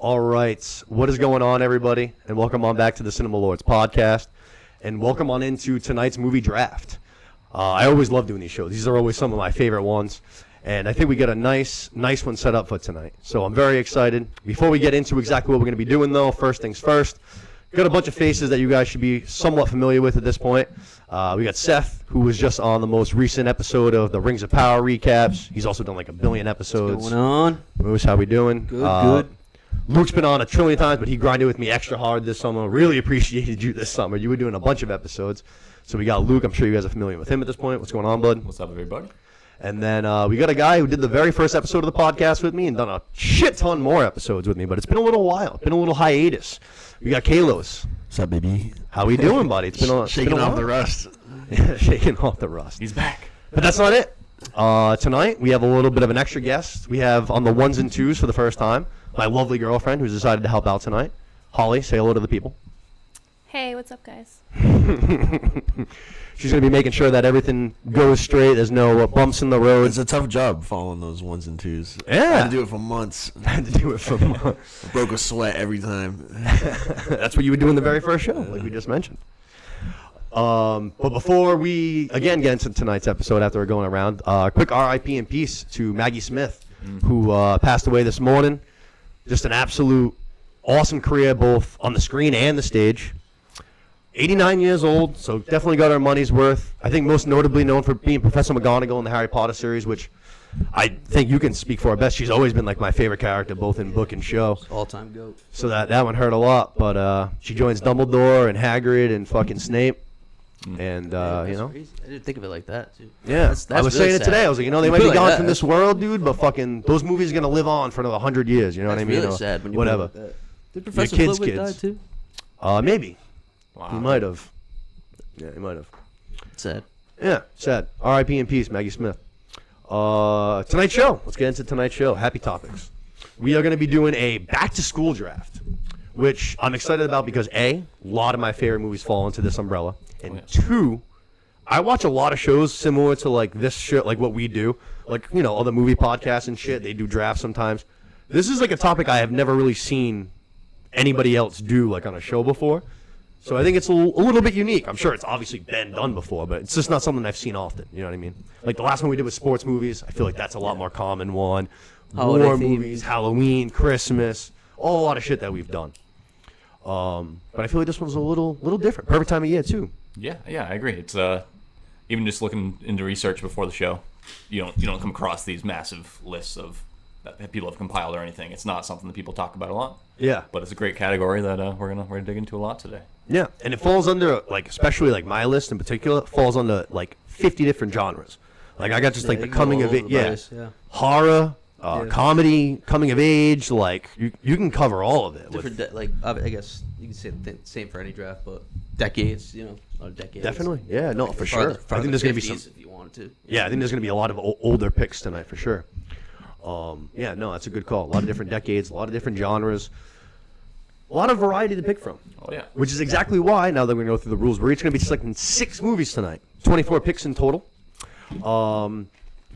All right. What is going on, everybody? And welcome on back to the Cinema Lords podcast. And welcome on into tonight's movie draft. I always love doing these shows. These are always some of my favorite ones. And I think we got a nice one set up for tonight. So I'm very excited. Before we get into exactly what we're going to be doing, though, first things first, got a bunch of faces that you guys should be somewhat familiar with at this point. We got Seth, who was just on the most recent episode of the Rings of Power recaps. He's also done like a billion episodes. What's going on? Moose, how we doing? Good. Luke's been on a trillion times, but he grinded with me extra hard this summer. Really appreciated you this summer. You were doing a bunch of episodes. So we got Luke. I'm sure you guys are familiar with him at this point. What's going on, bud? What's up, everybody? And then we got a guy who did the very first episode of the podcast with me and done a shit ton more episodes with me, but it's been a little while. It's been a little hitus. We got K-Los. What's up, baby? How we doing, buddy? It's been Shaking off the rust. Shaking off the rust. He's back. But that's not it. Tonight, we have a little bit of an extra guest. We have on the ones and twos for the first time, my lovely girlfriend who's decided to help out tonight. Holly, say hello to the people. Hey, what's up, guys? She's going to be making sure that everything goes straight. There's no bumps in the road. It's a tough job following those ones and twos. Yeah. I had to do it for months. I Broke a sweat every time. That's what you would do in the very first show, like we just mentioned. But before we, again, get into tonight's episode after we're going around, quick RIP and peace to Maggie Smith, who passed away this morning. Just an absolute awesome career, both on the screen and the stage. 89 years old, so definitely got her money's worth. I think most notably known for being Professor McGonagall in the Harry Potter series, which I think you can speak for her best. She's always been like my favorite character, both in book and show. All-time GOAT. So that one hurt a lot, but she joins Dumbledore and Hagrid and fucking Snape. And, you know. Crazy. I didn't think of it like that, too. Yeah, That's I was really saying it sad. today. I was like, they might be gone from this world, dude, but fucking those movies are going to live on for another 100 years. You know what I mean? Really sad when you whatever. put it like that. Did Professor kids' Flitwick die, kids. too? Maybe. Wow. He might have. Yeah, he might have. Sad. Yeah, sad. R.I.P. in peace, Maggie Smith. Tonight's show. Let's get into tonight's show. Happy topics. We are going to be doing a back-to-school draft, which I'm excited about because, A, a lot of my favorite movies fall into this umbrella, and two, I watch a lot of shows similar to like this show, like what we do, like, other movie podcasts and shit. They do drafts sometimes. This is like a topic I have never really seen anybody else do like on a show before. So I think it's a little bit unique. I'm sure it's obviously been done before, but it's just not something I've seen often. You know what I mean? Like the last one we did was sports movies. I feel like that's a lot more common one. Holiday War themed. movies, Halloween, Christmas, a lot of shit that we've done. But I feel like this one's a little different. Perfect time of year too. Yeah, I agree. It's even just looking into research before the show, you don't come across these massive lists of that people have compiled or anything. It's not something that people talk about a lot. Yeah. But it's a great category that we're gonna dig into a lot today. Yeah, and it falls under, like, especially, like, my list in particular, falls under, like, 50 different genres. Like, I got just, like, the coming of age, horror, comedy, coming of age, like, you can cover all of it. Different, I guess you can say the same for any draft, but decades, a lot of decades. Definitely, yeah, no, for sure. I think there's going to be some, if you wanted to. Yeah, I think there's going to be a lot of older picks tonight, for sure. Yeah, no, that's a good call. A lot of different decades, a lot of different genres. A lot of variety to pick from. Oh, yeah. Which is exactly why, now that we're going to go through the rules, we're each going to be selecting 6 movies tonight. 24 picks in total.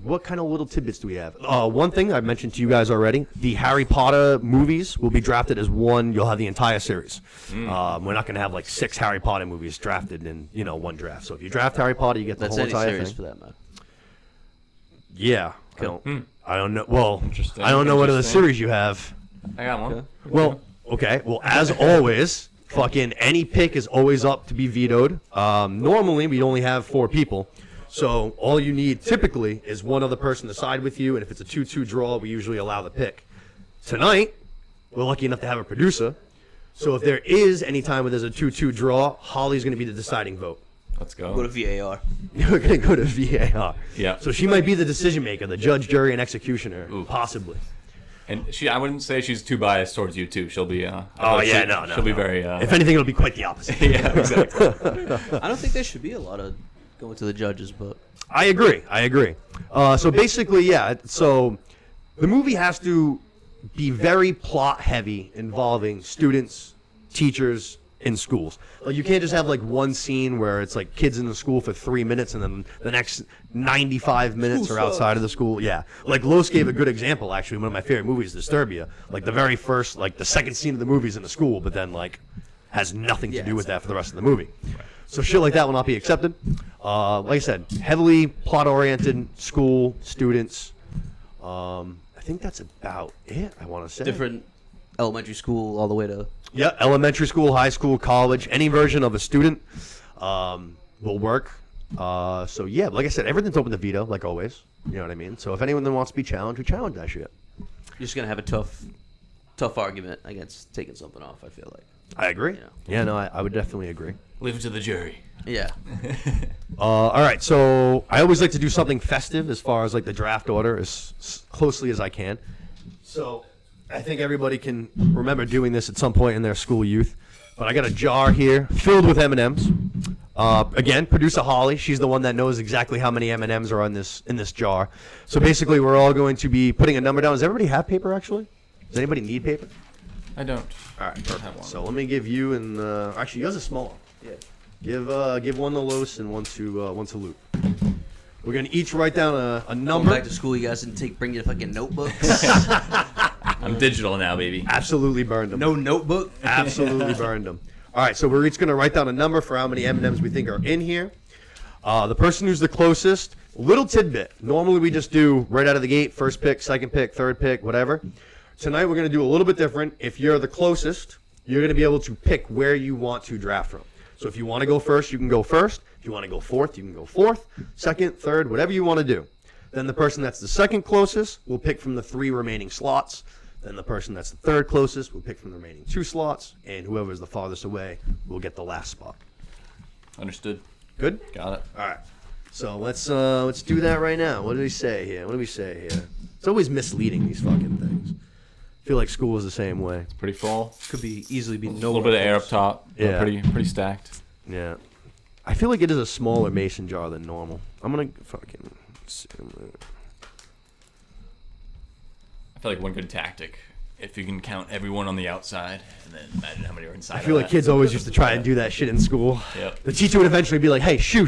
What kind of little tidbits do we have? One thing I mentioned to you guys already, the Harry Potter movies will be drafted as one. You'll have the entire series. We're not going to have like 6 Harry Potter movies drafted in, one draft. So if you draft Harry Potter, you get the whole entire series thing. for that, man. Yeah. Cool. I don't know. Well, Interesting. I don't know what other series you have. I got one. Okay. Well, as always, fucking any pick is always up to be vetoed. Normally, we only have 4 people. So all you need typically is one other person to side with you, and if it's a 2-2 draw, we usually allow the pick. Tonight, we're lucky enough to have a producer. So if there is any time where there's a 2-2 draw, Holly's going to be the deciding vote. Let's go. Go to VAR. We're going to go to VAR. Yeah. So she might be the decision maker, the judge, jury, and executioner, Ooh. possibly. And I wouldn't say she's too biased towards you too. She'll be. No. She'll be very. If anything, it'll be quite the opposite. Yeah, exactly. I don't think there should be a lot of going to the judges, but I agree. So basically, yeah. So the movie has to be very plot heavy, involving students, teachers, in schools. Like you can't just have like one scene where it's like kids in the school for 3 minutes and then the next 95 minutes are outside of the school. Yeah, like Los gave a good example actually. One of my favorite movies, Disturbia. Like the very first, like the second scene of the movie is in the school, but then like has nothing to do with that for the rest of the movie. So shit like that will not be accepted. Like I said, heavily plot-oriented school students. I think that's about it. I want to say Different elementary school all the way to. Yeah, elementary school, high school, college, any version of a student will work. So yeah, like I said, everything's open to veto, like always. You know what I mean? So if anyone wants to be challenged, we challenge that shit. You're just gonna have a tough argument against taking something off. I feel like. I agree. Yeah. Yeah, no, I would definitely agree. Leave it to the jury. Yeah. All right, so I always like to do something festive as far as like the draft order as closely as I can. So I think everybody can remember doing this at some point in their school youth. But I got a jar here filled with M&Ms. Again, producer Holly, she's the one that knows exactly how many M&Ms are in this jar. So basically, we're all going to be putting a number down. Does everybody have paper, actually? Does anybody need paper? I don't. All right, have perfect. one. So let me give you and actually, yours is small. Yeah. Give one to Los and one to Luke. We're gonna each write down a Going number. back to school, you guys didn't bring your fucking notebooks. I'm digital now, baby. Absolutely burned them. No notebook. Absolutely burned them. All right, so we're each gonna write down a number for how many M&Ms we think are in here. The person who's the closest, little tidbit. Normally we just do right out of the gate, first pick, second pick, third pick, whatever. Tonight we're gonna do a little bit different. If you're the closest, you're gonna be able to pick where you want to draft from. So if you want to go first, you can go first. If you want to go fourth, you can go fourth, second, third, whatever you want to do. Then the person that's the second closest will pick from the 3 remaining slots. Then the person that's the third closest will pick from the remaining 2 slots. And whoever is the farthest away will get the last spot. Understood. Good? Got it. All right. So let's do that right now. What do we say here? It's always misleading, these fucking things. I feel like school is the same way. Pretty full. Could be easily be A no. little bit of air up top. Yeah. Pretty stacked. Yeah. I feel like it is a smaller mason jar than normal. I'm going to fucking... I feel like one good tactic, if you can count everyone on the outside, and then imagine how many are inside. I feel like kids always used to try and do that shit in school. Yep. The teacher would eventually be like, hey, shoo,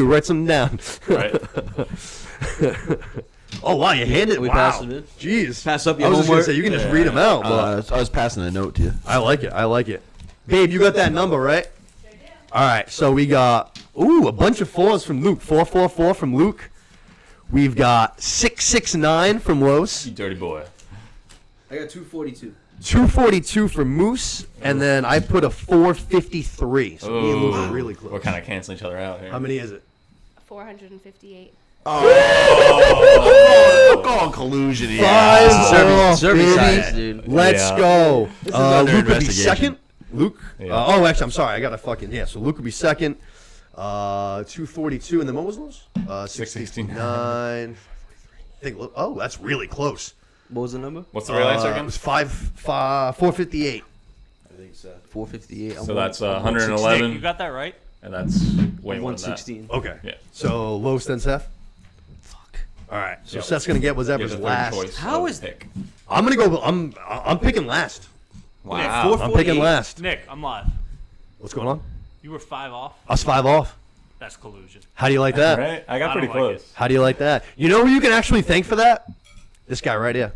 write something down. Right. Oh, wow, you handed it. We Wow. passed it in. Jeez. Pass up I your was just going homework. to say, you can just read them out. But I was passing a note to you. I like it. Babe, you got that number, right? All right, so we got, a bunch of 4s from Luke. 444 from Luke. We've got 669 from Los. You dirty boy. I got 242. 242 from Moose. And then I put a 453. So me and Luke are really close. We're kind of canceling each other out here. How many is it? 458. I'm calling collusion here. 5 Service baby. size, dude. Let's Yeah. go. under Luke would be investigation. second. Luke? Yeah. Actually, I'm sorry. I got a fucking... Yeah, so Luke would be second. 242. And then what was those? 669. I think, that's really close. What was the number? What's the real answer It again? was 458. I think so. 458. So that's Nick, 111, you got that right? and that's way more than that. 116. Okay. Yeah. So Los then Seth? Fuck. All right. So Yep. Seth's going to get Get whatever's the third last. choice How of is- pick? I'm going to go... I'm picking last. Wow. I'm picking last. Nick, I'm live. What's going on? You were 5 off. I was 5 off. That's collusion. How do you like that? Right? I got I pretty don't like close. How do you like that? You know who you can actually thank for that? This guy right here.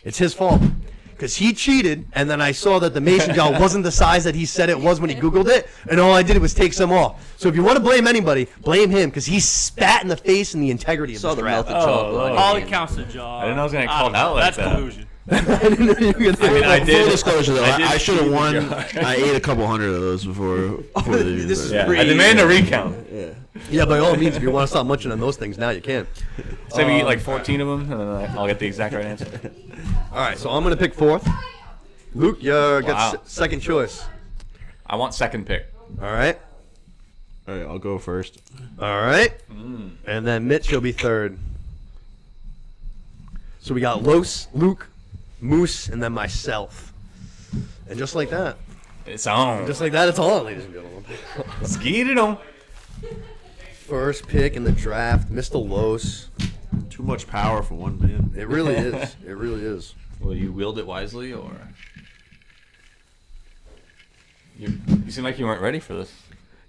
It's his fault. Because he cheated, and then I saw that the mason jar wasn't the size that he said it was when he Googled it, and all I did was take some off. So if you want to blame anybody, blame him, because he spat in the face and the integrity of Saw this the draft. melted chocolate. Lord. on All your it hand. counts is jar. I didn't know I was gonna get I called don't out know. like That's that. collusion. I didn't know you were gonna I mean, I Full did. disclosure, though, I did I should have cheat won. the jar. I ate a couple hundred of those before. This is Yeah, pretty. I demand a recount. Yeah, by all means, if you want to stop munching on those things now, you can. Say we eat like 14 of them, and then I'll get the exact right answer. All right, so I'm going to pick fourth. Luke, you Wow. got second choice. I want second pick. All right. All right, I'll go first. All right. And then Mitch will be third. So we got Los, Luke, Moose, and then myself. And just like that. It's on. Just like that, it's on, ladies and gentlemen. Let's get it on. First pick in the draft, Mr. Los. Too much power for one man. It really is. It really is. Will you wield it wisely, or You seem like you weren't ready for this.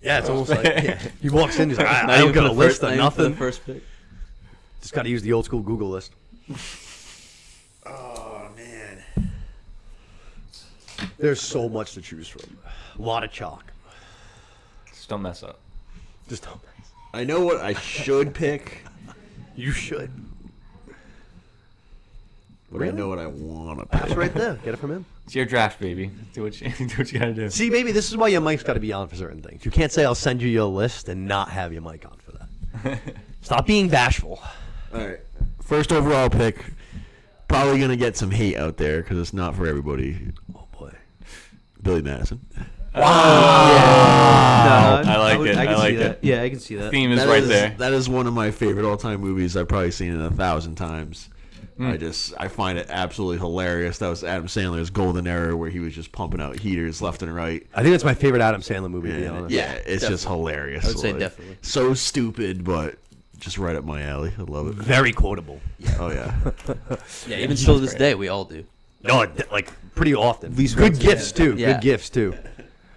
Yeah, it's almost like he walks in. He's like, Not I don't even got for a the list first- of not even for the nothing. first pick. Just got to use the old school Google list. Oh man. There's so much to choose from. A lot of chalk. Just don't mess up. Just don't. I know what I should pick, You should. but I Really? know what I want to pick. That's right there. Get it from him. It's your draft, baby. Do what you gotta do. See, baby, this is why your mic's got to be on for certain things. You can't say I'll send you your list and not have your mic on for that. Stop being bashful. All right. First overall pick. Probably gonna get some hate out there because it's not for everybody. Oh boy. Billy Madison. No, I like it. I can I like see that. it. Yeah, I can see that. Theme is That right is- there. That is one of my favorite all-time movies. I've probably seen it 1,000 times. I find it absolutely hilarious. That was Adam Sandler's golden era where he was just pumping out heaters left and right. I think that's my favorite Adam Sandler movie, to be And honest. yeah, it's just hilarious. I would say definitely. So stupid, but just right up my alley. I love it. Very quotable. Oh yeah. Yeah, even still to this day, we all do. No, like pretty often. Least Good once, gifts too. Yeah. Good gifts too.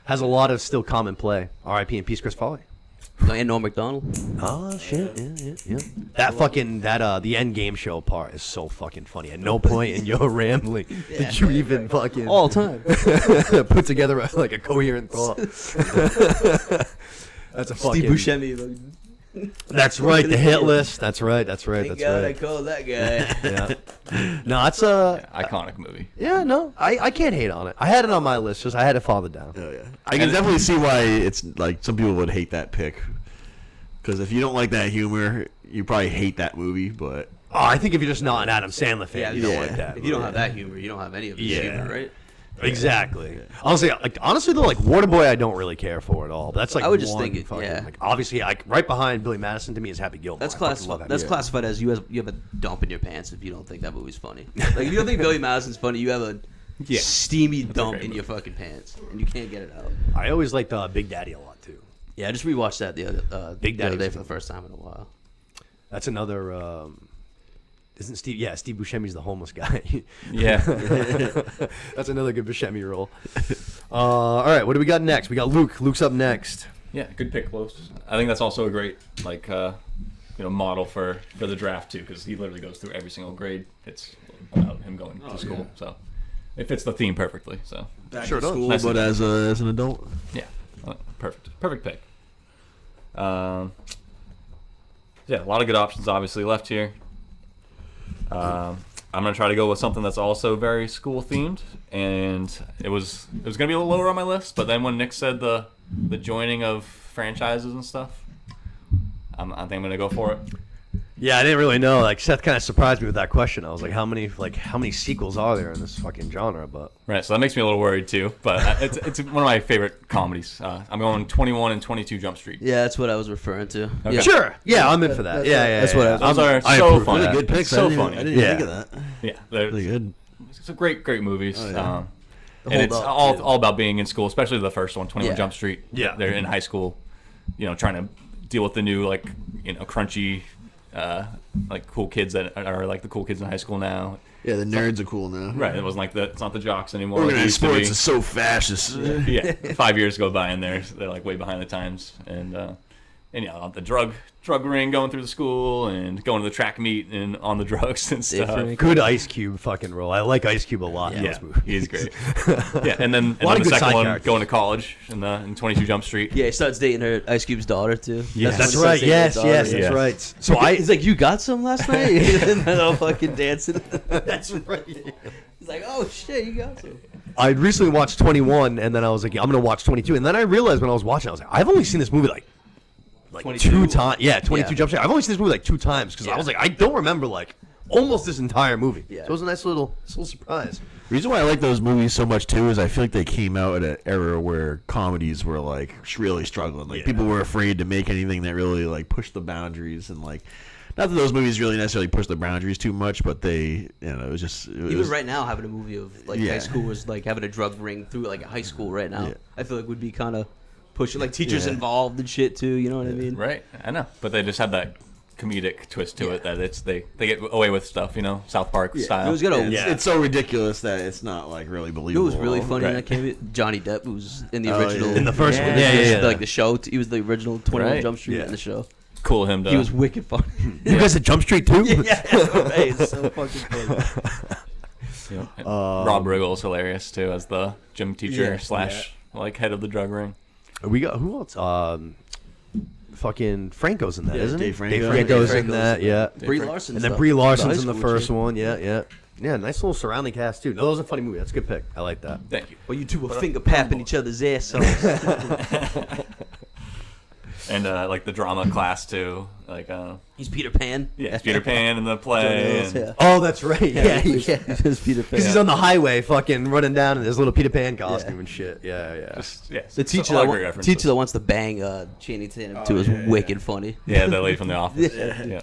Has a lot of still common play. R.I.P. and peace, Chris Foley. And Norm Macdonald. Oh shit! Yeah. That fucking the end game show part is so fucking funny. At no point in your rambling did you even fucking All time. put together like a coherent thought. That's a fucking. Steve Buscemi. That's right. The hit list. That's right. That's right. Thank That's God I right. called that guy. Yeah. No, that's a. Iconic movie. Yeah, no, I can't hate on it. I had it on my list, just I had it farther down. Oh yeah. I can definitely see why it's like some people would hate that pick. Because if you don't like that humor, you probably hate that movie. But Oh, I think if you're just not an Adam Sandler fan, Yeah, you don't yeah. like that. If you don't have that humor, you don't have any of his Yeah. humor, right? Exactly. Honestly though, like Waterboy, I don't really care for at all. That's like I would just one think it, fucking, yeah. Like obviously, like right behind Billy Madison to me is Happy Gilmore. That's I fucking love classified. Happy That's Gilmore. classified as you have a dump in your pants if you don't think that movie's funny. Like if you don't think Billy Madison's funny, you have a steamy dump great in your fucking pants and you can't get it out. I always liked Big Daddy a lot too. Yeah, I just rewatched that the other Big the other Daddy's day for the first time in a while. That's another. Isn't Steve? Yeah, Steve Buscemi's the homeless guy. Yeah. That's another good Buscemi role. All right, what do we got next? We got Luke. Luke's up next. Yeah, good pick, close. I think that's also a great model for the draft too, because he literally goes through every single grade. It's about him going to school, so it fits the theme perfectly. So back Sure to does. school, Nice but and- as an adult. yeah, perfect pick. Yeah, a lot of good options obviously left here. I'm gonna try to go with something that's also very school themed, and it was gonna be a little lower on my list, but then when Nick said the joining of franchises and stuff, I think I'm gonna go for it. Yeah, I didn't really know. Like Seth kind of surprised me with that question. I was like, how many sequels are there in this fucking genre? But Right, so that makes me a little worried too, but it's one of my favorite comedies. I'm going 21 and 22 Jump Street. Yeah, that's what I was referring to. Okay. Yeah. sure, yeah, I'm in for that. Yeah, That's what I- Those are I so approve. funny. Really good picks. So I didn't funny. I didn't Yeah. think of that. Yeah, they're Really good. it's a great movies. Oh, yeah. And Hold it's Up, all too. all about being in school, especially the first one, 21 Yeah. Jump Street. Yeah. They're in high school, trying to deal with the new crunchy cool kids that are like the cool kids in high school now. Yeah, the nerds are cool now. Right, it wasn't it's not the jocks anymore. like it Organized used to sports be. is so fascist. Yeah, 5 years go by and they're like way behind the times, and the drug ring going through the school and going to the track meet and on the drugs and stuff. Different. good Ice Cube fucking role. I like Ice Cube a lot in Yeah, this movie. he's great. Yeah, and then lot of the good second side one characters. going to college in 22 Jump Street. Yeah, he starts dating her Ice Cube's daughter too. Yes, when that's he starts right. dating Yes, her daughter. yes, that's Yeah. right. So I. He's like, "You got some last night?" And then all fucking dancing. That's right. He's like, "Oh shit, you got some." I recently watched 21, and then I was like, I'm gonna watch 22, and then I realized when I was watching, I was like, I've only seen this movie like 22? 2 times. Yeah, 22 Yeah. Jump Street. I've only seen this movie like 2 times because I Yeah. was like, I don't remember like almost this entire movie. Yeah. So it was a nice little surprise. The reason why I like those movies so much too is I feel like they came out at an era where comedies were like really struggling. Like Yeah. people were afraid to make anything that really like pushed the boundaries and like. Not that those movies really necessarily push the boundaries too much, but they, it was just. Even right now, having a movie of like Yeah. high schoolers like having a drug ring through like a high school right now, Yeah. I feel like would be kind of pushing like teachers Yeah. involved and shit too. You know what I mean? Right, I know, but they just had that comedic twist to it that they get away with stuff, South Park style. It was good. It's so ridiculous that it's not like really It believable. was really funny in Right. that came. Johnny Depp was in the Oh, original. yeah. In the first one. Yeah. Yeah. Like the show. He was the original 21 Right. Jump Street Yeah. in the show. Cool of him to. He was wicked funny. You guys at Jump Street too? yeah. It's so fucking funny. Rob Riggle's hilarious too as the gym teacher Yeah. / like head of the drug ring. We got who else? Fucking Franco's in that, Yeah, isn't Dave he? Franco. Dave Yeah, Franco's Dave in Franco's that. in Yeah. Brie Larson. And then stuff. Brie Larson's high in the school first chick. one. Yeah. Nice little surrounding cast too. No, that was a funny movie. That's a good pick. I like that. Thank you. Well, you two were finger papping each other's assholes. And like the drama class too. Like He's Peter Pan. it's Peter Pan in the play. and- Yeah. Oh, that's right. Yeah. He's Peter Pan. Because he's on the highway, fucking running down in his little Peter Pan costume and shit. Yeah. Just, yeah, The it's teacher a lot that, of great references. teacher that wants to bang Channing Tatum too is wicked funny. Yeah, the lady from The Office. Yeah.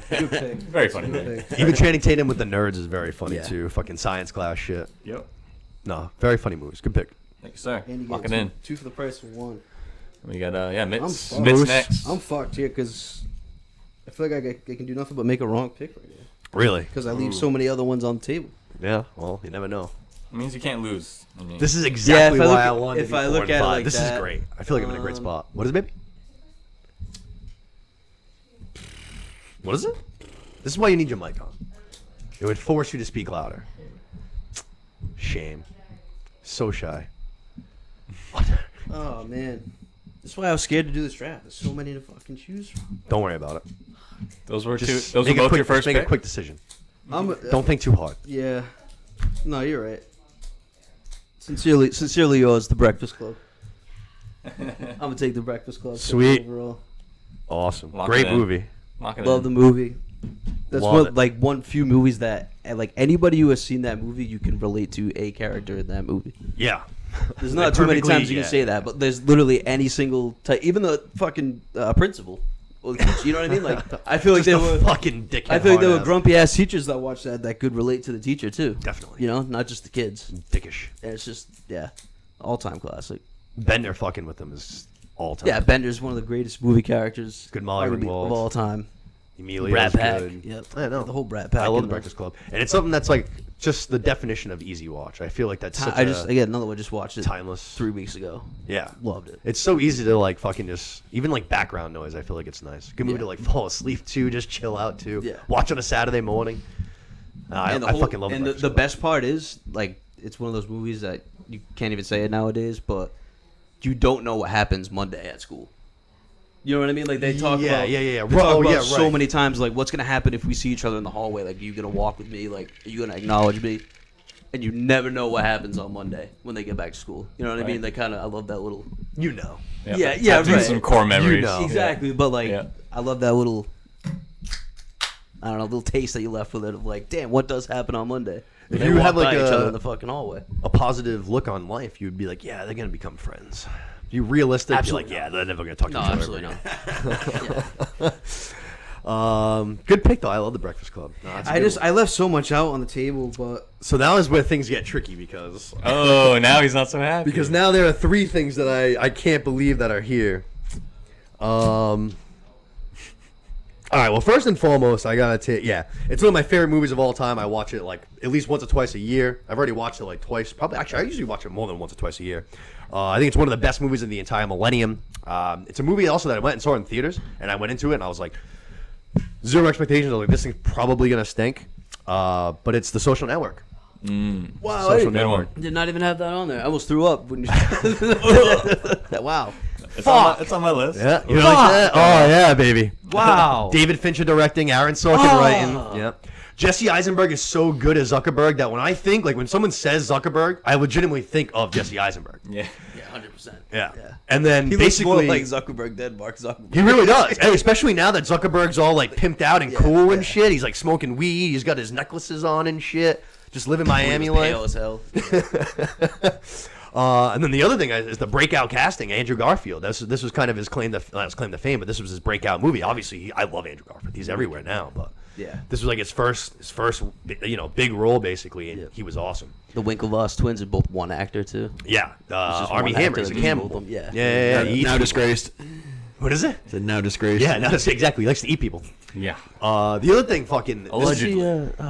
Good pick. Very funny movie. Even Channing Tatum with the nerds is very funny Yeah. too. Fucking science class shit. Yep. No, very funny movies. Good pick. Thank you, sir. And you Lock it get in. two for the price of one. We got Mitts. I'm Mitts fucked. next. I'm fucked here because I feel like I can do nothing but make a wrong pick right now Really? because I leave so many other ones on the table. Yeah. Well, you never know. It means you can't lose. I mean, This is exactly if I look why I at- wanted. if to do I 4 look and at it 5. like This that, is great. I feel like I'm in a great spot. What is it, baby? What is it? This is why you need your mic on. It would force you to speak louder. Shame. So shy. Oh man, that's why I was scared to do this draft. There's so many to fucking choose from. Don't worry about it. those were Just Those were make a both quick, your first make a pick. quick decision. I'm Don't think too hard. Yeah. No, you're right. Sincerely yours, The Breakfast Club. I'm gonna take The Breakfast Club. Sweet. Overall, Awesome. Lock Great it in. movie. Lock it love in. the movie. That's Love one it. one few movies that like anybody who has seen that movie, you can relate to a character in that movie. Yeah. There's Like not too many perfectly, times you yeah. can say that, but there's literally any single type, even the fucking principal. Or the teacher, you know what I mean? Like I feel like Just they a were fucking dickhead. I feel like there were hard-ass. grumpy ass teachers that watched that could relate to the teacher too. Definitely. You know, not just the kids. Dickish. And it's just all time classic. Bender fucking with them is all time. Yeah, Bender's one of the greatest movie characters. Good Molly arguably, Ringwald. of all time. Emilio's Brat Pack. good. Yep. I know. The whole Brat Pack. I love in the there. Breakfast Club, and it's something that's like just the definition of easy watch. I feel like that's such Another one just watched it timeless. 3 weeks ago. Yeah, Loved it. it's so easy to like fucking just even like background noise. I feel like it's nice. Good movie Yeah. to like fall asleep to, just chill out to. Yeah. Watch on a Saturday morning. I fucking love. And Breakfast the Club. best part is like it's one of those movies that you can't even say it nowadays, but you don't know what happens Monday at school. You know what I mean? Like they talk Yeah, about yeah. They talk Oh, about yeah, so right. many times like what's gonna happen if we see each other in the hallway? Like are you gonna walk with me? Like are you gonna acknowledge me? And you never know what happens on Monday when they get back to school. You know what I mean? Right. They I love that little You know. Yeah, Tattoo right. Some core memories. know. exactly. But like Yeah. I love that little I don't know, little taste that you left with it of like, damn, what does happen on Monday? If They you walk had, like, by each a- other in the fucking hallway. A positive look on life, you'd be like, yeah, they're gonna become friends. If you realistic, Absolutely you're like, not. yeah, they're never gonna talk to No, each other. absolutely ever not. again. Good pick though. I love the Breakfast Club. No, that's a good one. I left so much out on the table, but So now is where things get tricky because Oh, now he's not so happy. now there are 3 things that I can't believe that are here. All right. Well, first and foremost, I gotta take. Yeah, it's one of my favorite movies of all time. I watch it like at least once or twice a year. I've already watched it like twice. Probably actually, I usually watch it more than once or twice a year. I think it's one of the best movies in the entire millennium. It's a movie also that I went and saw in theaters, and I went into it and I was like, zero expectations. I was like, this thing's probably gonna stink. But it's The Social Network. wow, Social Good Network. one. did not even have that on there. I almost threw up when you wow. It's on my list. Yeah, you know like that? Oh yeah, baby. Wow. David Fincher directing, Aaron Sorkin writing. Yep. Jesse Eisenberg is so good as Zuckerberg that when I think, like when someone says Zuckerberg, I legitimately think of Jesse Eisenberg. Yeah. Yeah, 100%. Yeah. And then He looks more basically, like Zuckerberg than Mark Zuckerberg. he really does. Hey, especially now that Zuckerberg's all like pimped out and cool and shit. He's like smoking weed. He's got his necklaces on and shit. Just living Miami He was pale life. as hell. And then the other thing is the breakout casting, Andrew Garfield. This was kind of his claim to fame, but this was his breakout movie. Obviously, I love Andrew Garfield. He's everywhere now, but Yeah. this was like his first big role basically, and he was awesome. The Winklevoss twins are both one actor too. Yeah, just Army one Hammer actor is a that does camel. both of them, yeah. Yeah. He eats now people. disgraced. What is it? Is it now disgraced? Yeah, no, exactly. He likes to eat people. Yeah. The other thing, fucking Allegedly.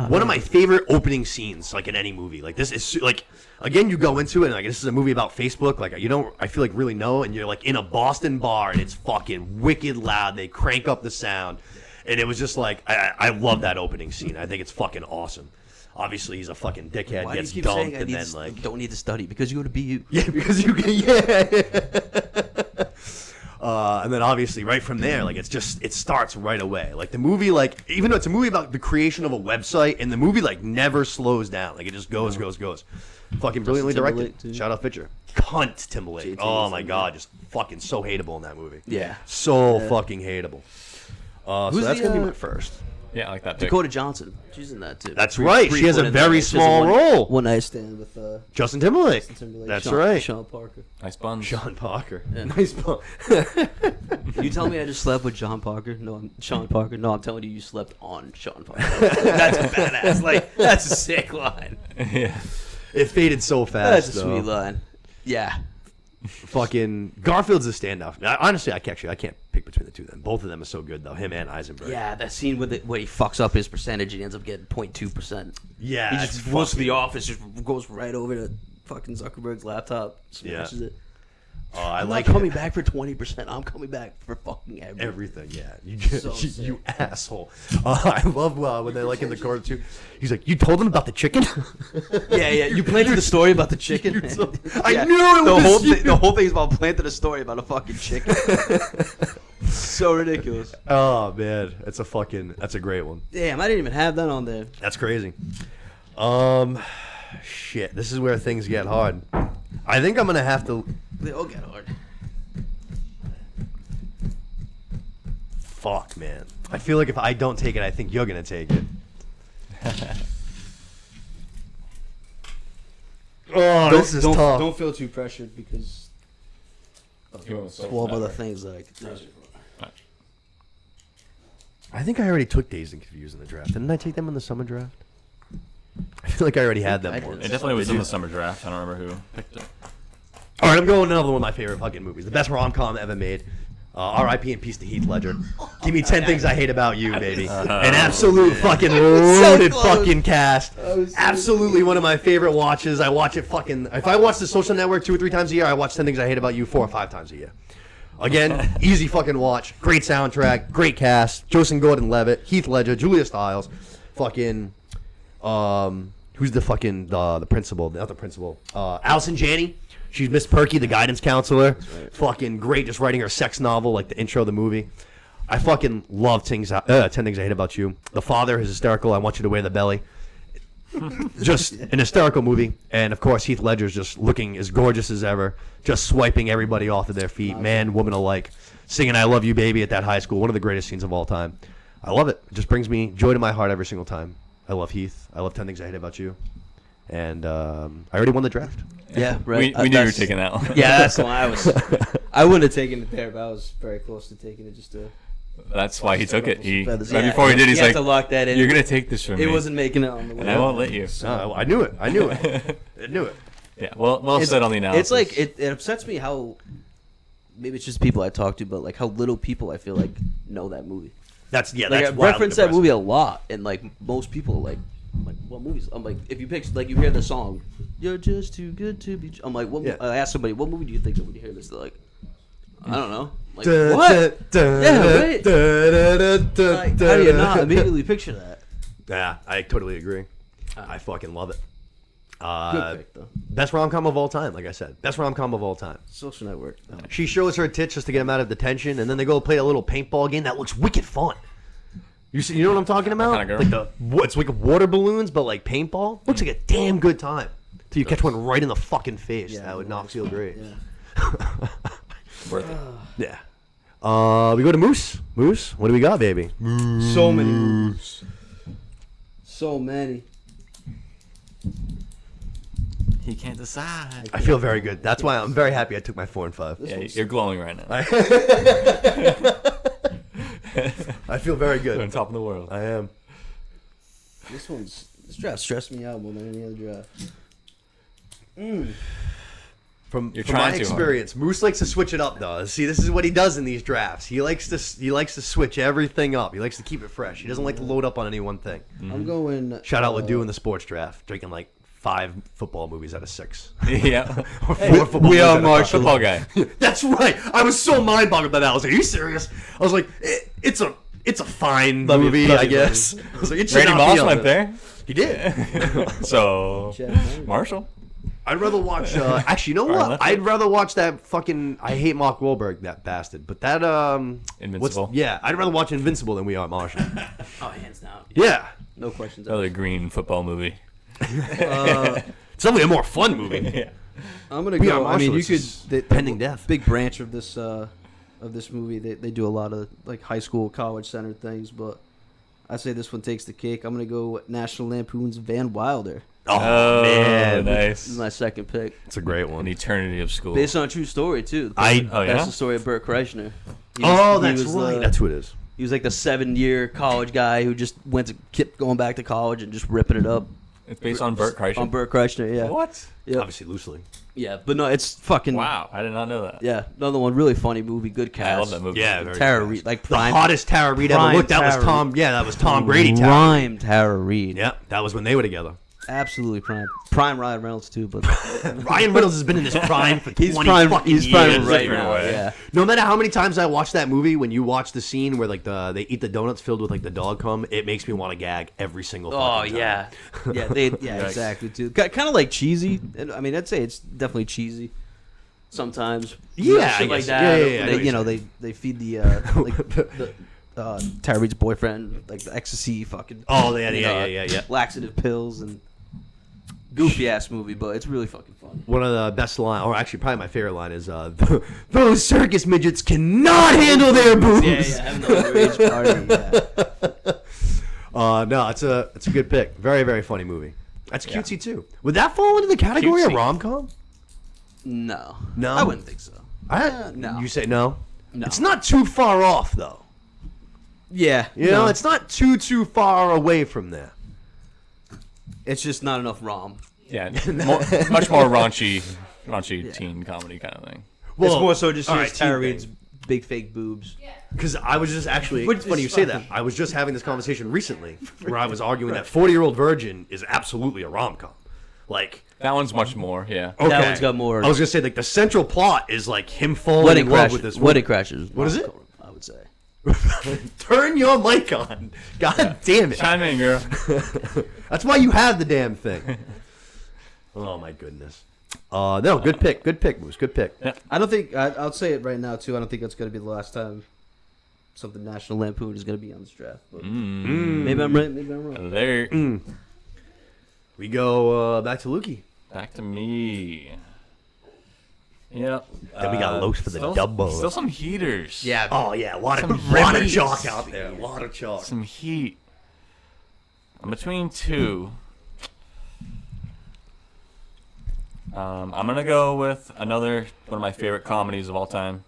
one of my favorite opening scenes, like in any movie. Like this is like, again, you go into it and like this is a movie about Facebook. Like you don't, I feel like really know, and you're like in a Boston bar and it's fucking wicked loud. They crank up the sound, and it was just like I love that opening scene. I think it's fucking awesome. Obviously, he's a fucking dickhead. Why do you Gets keep dumped, saying I and need then to, like don't need to study? Because you go to BU. yeah, because you can and then obviously right from there, like it starts right away. Like the movie, like even though it's a movie about the creation of a website, and the movie like never slows down. Like it just goes. Fucking brilliantly Timberlake, directed. too. Shout out Fincher. Cunt Timberlake. JT Oh was my in god, just fucking so hateable in that movie. Yeah. So fucking hateable. So Who's that's the, gonna be my first. Yeah, I like that pick. Dakota Johnson. She's in that too. That's right. She has a Brief very one in there. She has small one- role. One night stand with Justin Timberlake. Justin Timberlake. That's Sean, right. Sean Parker. Nice buns. Sean Parker. Yeah. Nice ball. You tell me I just slept with Sean Parker? No, I'm Sean Parker. No, I'm telling you slept on Sean Parker. That's a badass. Like that's a sick line. Yeah. It faded so fast. That's a though. sweet line. Yeah. Fucking Garfield's a standout. Honestly, I can't pick between the two of them. Both of them are so good though. Him and Eisenberg. Yeah, that scene with it where he fucks up his percentage and he ends up getting 0.2%. Yeah, He it's just goes to the fucking- office, just goes right over to fucking Zuckerberg's laptop, smashes it. Oh, I I'm like not coming back for 20%. I'm coming back for fucking everything. everything. Yeah, you So you asshole. I love when they're like in the corner too. He's like, "You told him about the chicken." Yeah, yeah. You planted the story about the chicken. I knew it the was whole you. the whole thing's about planting a story about a fucking chicken. So ridiculous. Oh man, that's a great one. Damn, I didn't even have that on there. That's crazy. Shit, this is where things get hard. I think I'm gonna have to. They all get hard. Fuck, man. I feel like if I don't take it, I think you're gonna take it. Oh, this is tough. Don't feel too pressured because You went with Soul 12 other Network. things that I could do. I think I already took Dazed and Confused in the draft. Didn't I take them in the summer draft? I feel like I already had them I did. once. It definitely was in the summer draft. I don't remember who picked it. All right, I'm going another one of my favorite fucking movies. The best rom-com ever made. R.I.P. and peace to Heath Ledger. Give me 10 Things I Hate About You, baby. An absolute fucking loaded close. fucking cast. Absolutely one of my favorite watches. I watch it fucking... If I watch The Social Network 2 or 3 times a year, I watch 10 Things I Hate About You 4 or 5 times a year. Again, easy fucking watch. Great soundtrack. Great cast. Joseph Gordon-Levitt. Heath Ledger. Julia Stiles. Fucking... who's the fucking... the principal? Not the principal. Allison Janney. She's Miss Perky, the guidance counselor. Fucking great, just writing her sex novel, like the intro of the movie. I fucking love 10 Things I Hate About You. The father is hysterical. I Want You to Wear the Belly. Just an hysterical movie. And, of course, Heath Ledger's just looking as gorgeous as ever. Just swiping everybody off of their feet, man, woman alike. Singing I Love You, Baby at that high school. One of the greatest scenes of all time. I love it. It just brings me joy to my heart every single time. I love Heath. I love 10 Things I Hate About You. And I already won the draft. Yeah, right. We knew you were taking that one. Yeah, that's why I was. I wouldn't have taken it there, but I was very close to taking it just to. That's why he took it. He Feathers. right Yeah, before he did, he's had like, to lock that in. "You're gonna take this from me." It wasn't making it on the way. And I won't let you. No, I knew it. I knew it. I knew it. Yeah. Well said on the analysis. It's like it upsets me how maybe it's just people I talk to, but like how little people I feel like know that movie. That's Like that's I wildly reference that depressing. movie a lot, and like most people are like what movies? I'm like, if you pick like you hear the song, "You're just too good to be." I'm like, what? Yeah. I ask somebody, what movie do you think of when you hear this? They're like, I don't know. Like Da, what? da, da, Yeah, right. da, da, da, Like, da, how do you da. not immediately picture that? Yeah, I totally agree. I fucking love it. Good pick though. Best rom-com of all time, like I said. Best rom-com of all time. Social Network. She shows her tits just to get him out of detention, and then they go play a little paintball game that looks wicked fun. You know what I'm talking about? Kinda girl. Like it's like water balloons, but like paintball. Looks like a damn good time. Till you catch one right in the fucking face. Yeah, That would not feel great. Yeah. worth it. Yeah. We go to Moose. Moose, what do we got, baby? So many movies. So many. He can't decide. I feel very good. That's why I'm very happy I took my 4 and 5. Yeah, you're glowing right now. I feel very You're on good. top of the world. I am. This draft stressed me out more than any other draft. From You're my trying too hard. experience, Moose likes to switch it up though. See, this is what he does in these drafts. He likes to switch everything up. He likes to keep it fresh. He doesn't like to load up on any one thing. I'm going. Shout out Ledoux in the sports draft, drinking like 5 football movies out of 6. Yeah. Or 4 football movies out of 5. Football guy. That's right. I was so mind boggled by that. I was like, "Are you serious?" I was like, "It's a fine movie, love I you, guess." I was like, "It should Randy not be Moss on went this." there. He did. So Marshall. I'd rather watch. Actually, you know Brian what? Lefty. I'd rather watch that fucking. I hate Mark Wahlberg, that bastard. But that Invincible? Yeah, I'd rather watch Invincible than We Are Marshall. Oh, hands down. Yeah, No questions. Another green football movie. it's definitely a more fun movie. Yeah. I'm gonna We Are go. I mean, Marshall, you it's could just pending death. Big branch of this movie. They do a lot of like high school, college centered things, but I say this one takes the cake. I'm gonna go National Lampoon's Van Wilder. Oh, man, This is nice. my second pick, it's a great An one. eternity of school. based on a true story too. Oh yeah. That's the story of Burt Kreischer. He That's was, right. That's who it is. He was like the 7-year college guy who just kept going back to college and just ripping it up. It's based on Burt Kreischer. On Burt Kreischer, yeah. What? Yep. Obviously, loosely. Yeah, but no, it's fucking Wow, I did not know that. Yeah, another one, really funny movie, good cast. I love that movie. Yeah, very Tara fast. Reid, like The prime, hottest Tara Reid ever prime looked. That was Tara Tom. Yeah, that was Tom Brady. Tara. Prime Tara Reid. Yeah, that was when they were together. Absolutely prime. Prime Ryan Reynolds too, but Ryan Reynolds has been in his prime for 20 he's prime. fucking He's prime years. right Different now. way. Yeah. No matter how many times I watch that movie, when you watch the scene where like they eat the donuts filled with like the dog cum, it makes me want to gag every single. Oh, fucking time. yeah. Yeah, exactly too. Kind of like cheesy. And, I mean, I'd say it's definitely cheesy. Sometimes, Yeah, shit I like guess. that. Yeah, yeah, yeah, I know They, what you know, you're they feed the Tara Reid's boyfriend like the ecstasy, fucking. Oh, yeah, you yeah, know, yeah. Laxative pills and goofy ass movie, but it's really fucking fun. One of the best line, or actually probably my favorite line, is those circus midgets cannot handle their boobs. Having the underage party. Yeah. No, it's a good pick. Very, very funny movie. That's cutesy too. Would that fall into the category of Cutesy. rom-com? No, No? I wouldn't think so. No. You say no? No. It's not too far off though. Yeah, You know, it's not too far away from there. it's just not enough rom. Yeah, much more raunchy teen comedy kind of thing. Well, it's more so just all here's right, Tara teen Reid's big fake boobs. Because I was just actually, Which it's funny is you say that. fine. I was just having this conversation recently where I was arguing that 40-Year-Old Virgin is absolutely a rom-com. Like, That one's much more. Yeah. okay. That one's got more. I was gonna say like the central plot is like him falling Wedding in love Crashers. with this Wedding woman. Crashers. What is it? I would say. Turn your mic on. God damn it. Chime in, girl. That's why you have the damn thing. Oh my goodness. No, good pick. Good pick, Moose. Good pick. I don't think I'll say it right now too. I don't think that's going to be the last time something National Lampoon is going to be on this draft. But maybe I'm right. Maybe I'm wrong. There. We go back to Lukey. Back to me. Yep. Then we got Los for the still, double. Still some heaters. Yeah. Oh yeah, a lot of remedies. chalk out there. A lot of chalk. Some heat. I'm between two. I'm gonna go with another one of my favorite comedies of all time,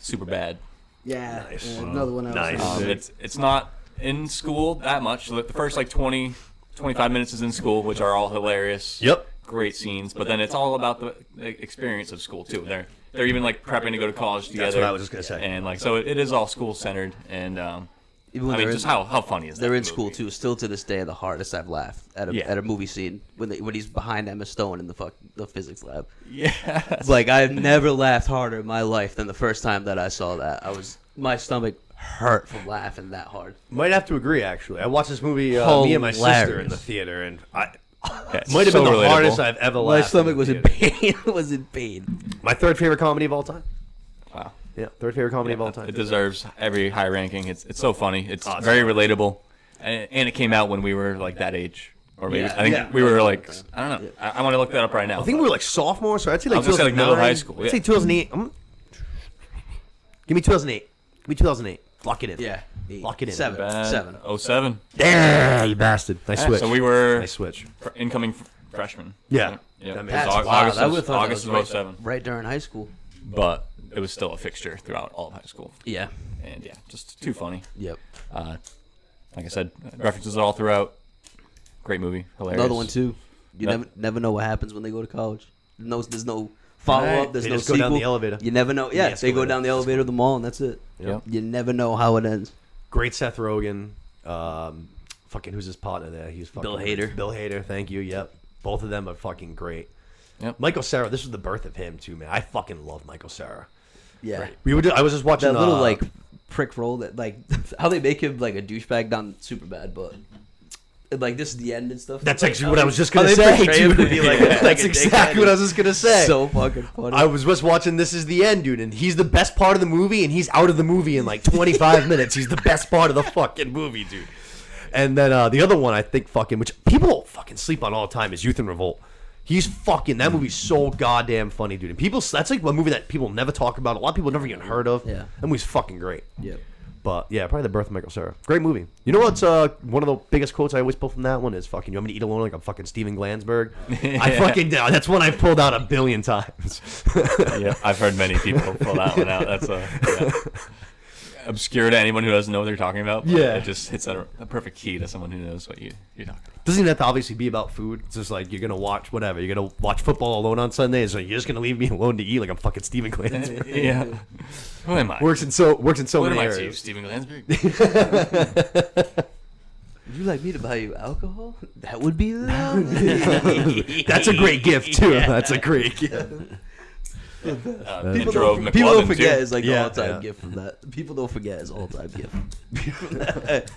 Superbad. Yeah, Nice. yeah, another one. Nice. It's not in school that much. The first like 20, 25 minutes is in school, which are all hilarious. Yep. Great scenes, but then it's all about the experience of school too. They're even like prepping to go to college together. That's what I was just gonna say. And like so, it is all school centered. And Even when I mean, they're just in, how funny is that? they're in movie? school too. Still to this day, the hardest I've laughed at Yeah. a movie scene when he's behind Emma Stone in the physics lab. Yeah. Like I've never laughed harder in my life than the first time that I saw that. My stomach hurt from laughing that hard. Might have to agree. Actually, I watched this movie. Me and my sister in Hilarious. the theater, and It's might have so been the relatable. hardest I've ever My laughed. stomach in was the in theater. pain. It was in pain. My third favorite comedy of all time. Wow. Yeah, third favorite comedy of all time. It deserves every high ranking. It's so funny. It's Awesome. very relatable, and it came out when we were like that age, or maybe Yeah. I think Yeah. we were like I don't know. I want to look that up right now. I think we were like sophomores, so I'd say like I was gonna say, like, middle of 2009. high school, I'd say yeah. 2008. Give me 2008. Give me 2008. Lock it in. Yeah. Lock it in. Seven. Bad. Seven. 07. Damn, you bastard. Nice Yeah, switch. so we were Nice switch. incoming freshmen. Yeah. Yeah. That It was makes- That's August, wild. August I of- would've thought that August was of 07. Right during high school. But it was still a fixture throughout all of high school. Yeah. And yeah, just too funny. Yep. Like I said, references all throughout. Great movie. Hilarious. Another one too. You Yep. never know what happens when they go to college. There's no follow Right. up. There's They no just go sequel. down the elevator. You never know. Yeah, Yes, they go go in. down the elevator of the mall, and that's it. Yep. You never know how it ends. Great Seth Rogen. Fucking who's his partner there? He's fucking Bill Hader. Bill Hader. Thank you. Yep. Both of them are fucking great. Yep. Michael Cera. This was the birth of him too, man. I fucking love Michael Cera. Yeah, I was just watching that little like prick role that like how they make him like a douchebag, not super bad, but like this is the end and stuff. That's Like, actually how what I they- was just how gonna they say. portray him to Dude. be like That's a exactly dickhead what I is was just gonna say. So fucking funny. I was just watching This Is the End, dude, and he's the best part of the movie, and he's out of the movie in like 25 minutes. He's the best part of the fucking movie, dude. And then the other one, I think, which people fucking sleep on all the time, is Youth in Revolt. He's fucking, that movie's so goddamn funny, dude. And that's like one movie that people never talk about. A lot of people never even heard of. Yeah. That movie's fucking great. Yep. But yeah, probably The Birth of Michael Cera. Great movie. You know what's one of the biggest quotes I always pull from that one is fucking, you want me to eat alone like I'm fucking Steven Glansberg? I fucking, that's one I've pulled out 1 billion times. Yeah, I've heard many people pull that one out. That's obscure to anyone who doesn't know what they're talking about. But Yeah. it just hits a perfect key to someone who knows what you're talking about. Doesn't even have to obviously be about food. It's just like you're gonna watch whatever. You're gonna watch football alone on Sundays, so you're just gonna leave me alone to eat like I'm fucking Steven Glansberg. Yeah. Who am I? Works in so what many am I to you, areas. Steven Glansberg? Would you like me to buy you alcohol? That would be lovely. That's a great gift too. That's a great gift. People drove don't, people don't McLovin, forget too. his like Yeah, all-time yeah. gift from that. People don't forget his all-time gift.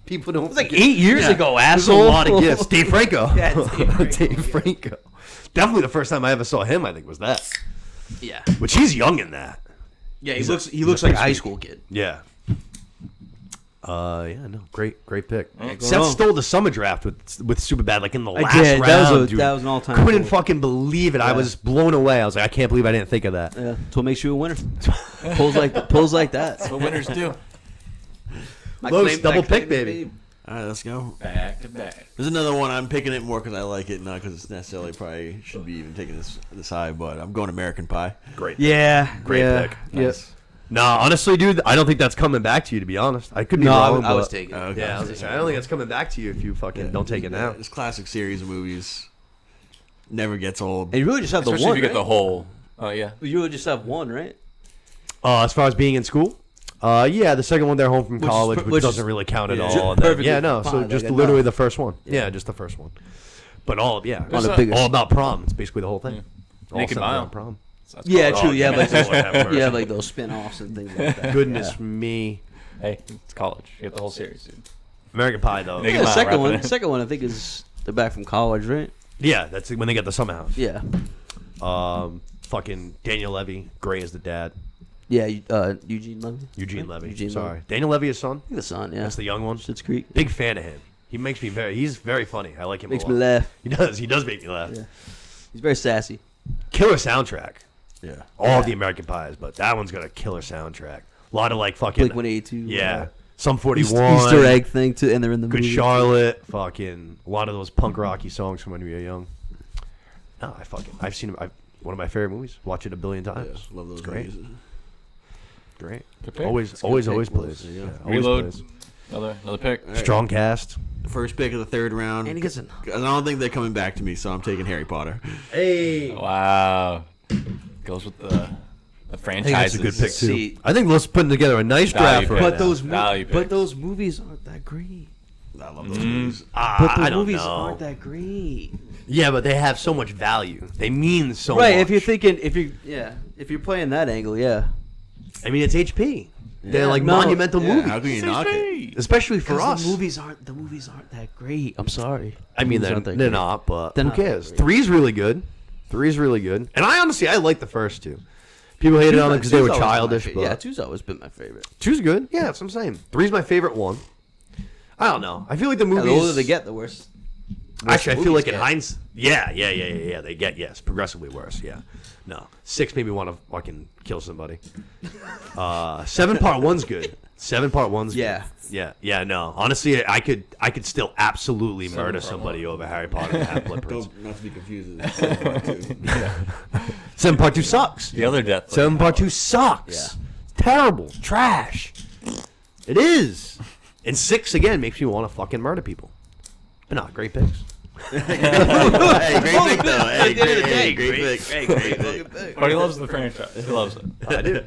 People don't. It was like 8 years ago, There's a asshole. lot of gifts. Dave Franco. Yeah, Dave Franco. Dave Franco. Definitely the first time I ever saw him, I think, was that. Yeah, Which he's young in that. yeah. He He's looks a like a pretty high sweet- school kid. Yeah. Yeah, no, great pick. Right, Seth on. stole the summer draft with Superbad, like in the last did. round. That was an all-time. Couldn't goal. fucking believe it. I Yeah. was blown away. I was like, I can't believe I didn't think of that. Yeah, that's what makes you a winner. pulls like that. That's what winners do. My Los, claim- double my claim pick, to baby. fame. All right, let's go. Back to back. There's another one. I'm picking it more because I like it, not because it's necessarily probably should be even taking this high. But I'm going American Pie. Great. Yeah, Great yeah. pick. Yes. Nah, honestly, dude, I don't think that's coming back to you, to be honest. I could be No, wrong, I was but- taking. it. Okay. Yeah, I was gonna say, I don't think it's coming back to you if you fucking don't take it now. This classic series of movies never gets old. And you really just have the Especially one. if you get the right? whole. Oh yeah. You really just have one, right? As far as being in school, yeah, the second one they're home from Which is college, per- which, which doesn't is- really count at yeah. all. And then- Perfectly yeah, no, so fine, just like, literally enough. the first one. Yeah. Yeah, just the first one. But all, yeah, On a bigger all about prom. It's basically the whole thing. All Naked centered Mile. on prom. So that's Yeah, college. true. Yeah, like that's all I have those, first. yeah, like those spin-offs and things like that. Goodness me. Hey, it's college. You get the whole series, dude. American Pie, though. Naked Yeah, the Mile, second wrapping one. it. Second one, I think is they're back from college, right? Yeah, that's when they get the summer house. Yeah. Fucking Daniel Levy, Gray is the dad. Yeah, Eugene Levy. Eugene Levy. Eugene Sorry. Levy. Daniel Levy, his son. The son, yeah. That's the young one. Schitt's Creek. Big fan of him. He makes me he's very funny. I like him Makes a me lot. laugh. He does. He does make me laugh. Yeah. He's very sassy. Killer soundtrack. Yeah. All of the American Pies, but that one's got a killer soundtrack. A lot of like fucking Blink 182. yeah, some 41, Easter egg thing too, and they're in the Good movie. Charlotte, fucking a lot of those punk rocky songs from when we were young. No, I've seen him. One of my favorite movies. Watch it 1 billion times. Love those It's great. movies. Great. Good pick. Always good always pick, plays. Willis, Yeah, yeah. always Reload. plays. Another pick. All right. Strong cast. First pick of the third round. And he gets a I don't think they're coming back to me, so I'm taking Harry Potter. Hey. Wow. Goes with the I think franchises. that's a good pick too. See- I think Let's putting together a nice Value draft pick. right But now. those Value but picks. those movies aren't that great. I love those Mm. movies. But the I don't movies know. aren't that great. Yeah, but they have so much value. They mean so Right, much. if you're thinking if you're playing that angle, yeah. I mean, it's HP. They're Yeah, like no, monumental yeah. movies, How can you knock it? especially for 'Cause us. the movies aren't that great. I'm sorry. I mean, Movies they're, aren't that they're great. not, but They're who not that cares? great. Three's really good. And I honestly, I like the first two. People hated on them because they were Two's always been my childish, fa- but yeah, two's always been my favorite. two's good. Yeah, that's what I'm saying. Three's my favorite one. I don't know. I feel like the Yeah, movies. the older they get, the worse. Actually, I feel movies like in get. hindsight, yeah. They get progressively worse. Yeah, no. 6 made me want to fucking kill somebody. 7 part 1's good. 7 part 1's Yeah. good. Yeah. No, honestly, I could still absolutely 7 murder part somebody over Harry Potter and Half-Blood Prince. Don't, not to be confused with part 2. 7 part 2 sucks. The other death. 7 part 2 sucks. Yeah. It's terrible. It's trash. It is. And 6 again makes me want to fucking murder people. But not great picks. Hey, great pick though. Hey, At the end of the great- Hey, great great. pick. Hey, great pick. But he loves the franchise. He loves it. I do.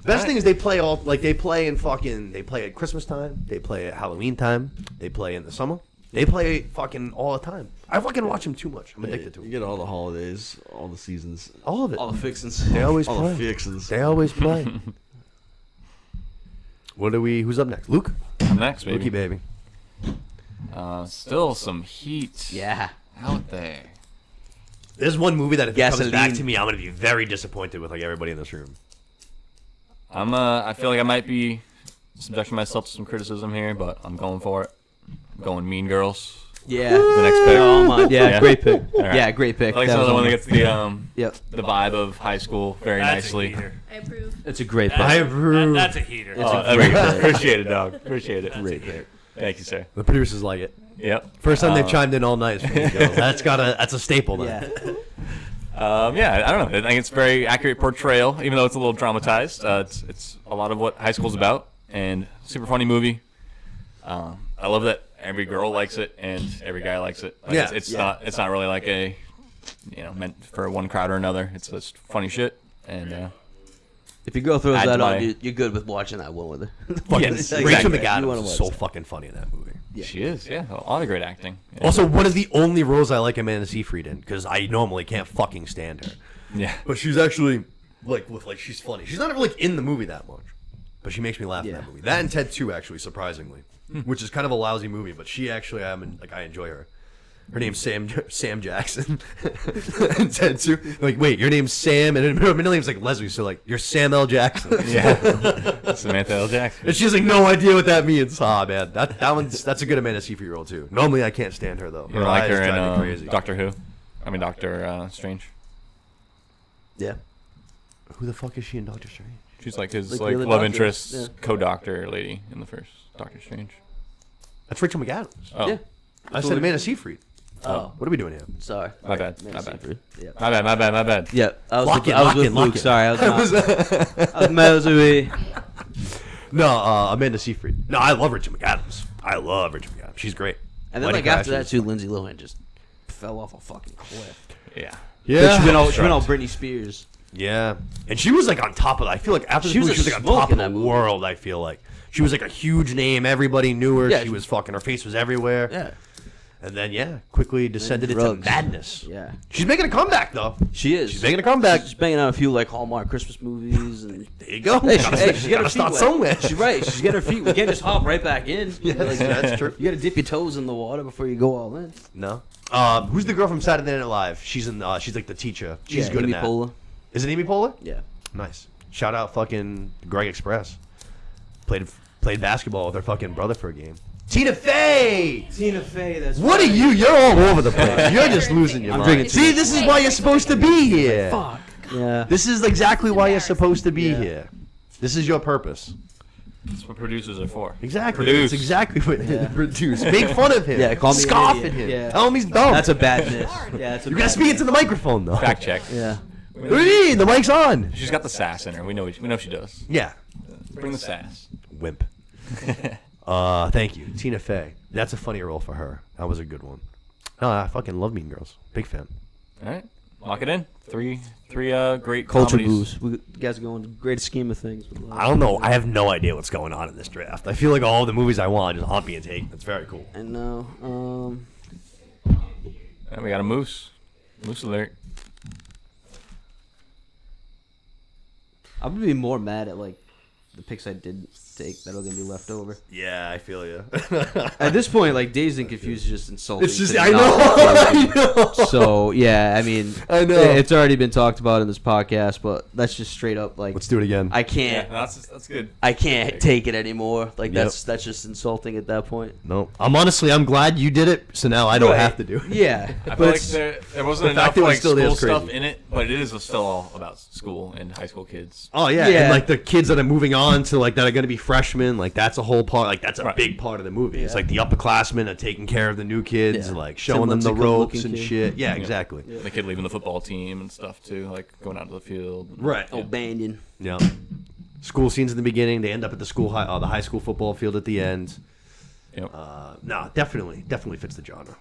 Best thing is they play at Christmas time, they play at Halloween time, they play in the summer, they play fucking all the time. I fucking watch them too much. I'm addicted to You them. get all the holidays, all the seasons, All of it. All the fixins. They always all play. the fixins. They always play. Who's up next? Luke? I'm next, baby. Lukey, baby. Still some heat Yeah. out there. There's one movie that if it comes back Gasoline. to me, I'm gonna be very disappointed with like everybody in this room. I feel like I might be subjecting myself to some criticism here, but I'm going for it. I'm going Mean Girls. Yeah. The next pick. Oh my. Yeah, Yeah. great pick. All right. Yeah, great pick. I like That was another one that on gets the Yep. the vibe of high school very That's nicely. a heater. I approve. It's a great pick. That's, approve. That's a heater. It's a Oh, great pick. appreciate it, dog. Appreciate it. Great pick. Thank you, sir. The producers like it. Yep. First time they've chimed in all night. is Mean Girls. That's a staple. Then. Yeah. Yeah, I don't know. I think it's a very accurate portrayal, even though it's a little dramatized. It's a lot of what high school's about, and super funny movie. I love that every girl likes it and every guy likes it. Like, Yeah. it's not really like a meant for one crowd or another. It's just funny shit, and If your girl throws Add that to on, my- you're good with watching that one with her. Yes, Rachel exactly. You McAdams wanna is watch so that. fucking funny in that movie. she is. Yeah, a lot of great acting. Yeah. Also, one of the only roles I like Amanda Seyfried in because I normally can't fucking stand her. Yeah. But she's actually she's funny. She's not ever in the movie that much, but she makes me laugh in Yeah. that movie. That and Ted 2 actually, surprisingly, which is kind of a lousy movie, but she actually I enjoy her. Her name's Sam Jackson. And Ted 2, wait, your name's Sam, and her middle name's Leslie, so you're Sam L. Jackson. Yeah. Samantha L. Jackson. And she has no idea what that means. Ah, man, that's a good Amanda Seyfried role too. Normally I can't stand her though. You don't like eyes her in drive me crazy. Doctor Who? I mean Doctor Strange. Yeah. Who the fuck is she in Doctor Strange? She's like his Like the like other love doctor, interest, yeah. co-doctor lady in the first Doctor Strange. That's Rachel McAdams. Oh, Yeah. I said Amanda Seyfried. Oh. What are we doing here? Sorry. My bad. Man, My bad. Seyfried. Yeah. my bad. Yeah. I was Lock with, it, I was lock with it, lock Luke. it. Sorry. I was Mosey. No, Amanda Seyfried. No, I love Rachel McAdams. I love Rachel McAdams. She's great. And then Wedding after that Crashers. too, Lindsay Lohan just fell off a fucking cliff. Yeah. Yeah. She went all Britney Spears. Yeah. And she was on top of it. I feel like after She this was movie, a she was on smoke top in of that the movie. world, I feel like. She was a huge name. Everybody knew her. Yeah, she was her face was everywhere. Yeah. And then, quickly descended into drugs. madness. Yeah. She's making a comeback, though. She is. She's making a comeback. She's banging out a few Hallmark Christmas movies and. There you go. Hey, Gotta- she's getting gotta her feet start wet. somewhere. She's right. She's getting her feet. We can't just hop right back in. That's true. You got to dip your toes in the water before you go all in. No. Who's the girl from Saturday Night Live? She's in. She's the teacher. She's good Amy in that. Poehler. Is it Amy Poehler? Yeah. Nice. Shout out fucking Greg Express. Played basketball with her fucking brother for a game. Tina Fey. Tina Fey. That's What are you? You're all over the place. You're just losing your I'm mind. drinking See, this is why you're supposed to be here. Fuck. Yeah. This is exactly why you're supposed to be Yeah. here. This is your purpose. That's what producers are for. Exactly. Produce. That's exactly what produce. Make fun of him. Yeah, call me an Scoff idiot. at him. Yeah. Tell him he's dumb. That's a bad miss. Yeah, that's a You gotta speak into the microphone though. Fact check. Yeah. What do you mean? The mic's on. She's got the sass in her. We know she does. Yeah. Bring the sass. Wimp. Thank you, Tina Fey. That's a funny role for her. That was a good one. No, I fucking love Mean Girls. Big fan. All right, lock it in. Three great Culture comedies. boost. You guys are going to the great scheme of things. I don't know. I have no idea what's going on in this draft. I feel like all the movies I want just aren't being taken. It's very cool. And now, And we got a moose. Moose alert. I'm gonna be more mad at the picks I did take that are gonna be left over. Yeah, I feel you. At this point, Dazed and Confused is just insulting. It's just to the I know. knowledge. I know. So yeah, I mean, I know. it's already been talked about in this podcast, but that's just straight up Let's do it again. I Yeah, can't. that's good. I can't take it anymore. That's just insulting at that point. No, I'm glad you did it, so now I don't Right. have to do it. Yeah, I but feel like it's- there wasn't the enough fact that it still school is crazy. stuff in it, but it is still all about school and high school kids. Oh yeah, Yeah. and the kids that are moving on to that are going to be freshmen, that's a whole part. That's a Right. big part of the movie. It's Yeah. the upperclassmen are taking care of the new kids, Yeah. showing them Semblance the of good-looking ropes and kid. shit. Yeah, exactly. The kid leaving the football team and stuff too, going out to the field. Right. oh, Banyan. Yeah. School scenes in the beginning. They end up at the the high school football field at the end. Yep. No, definitely fits the genre.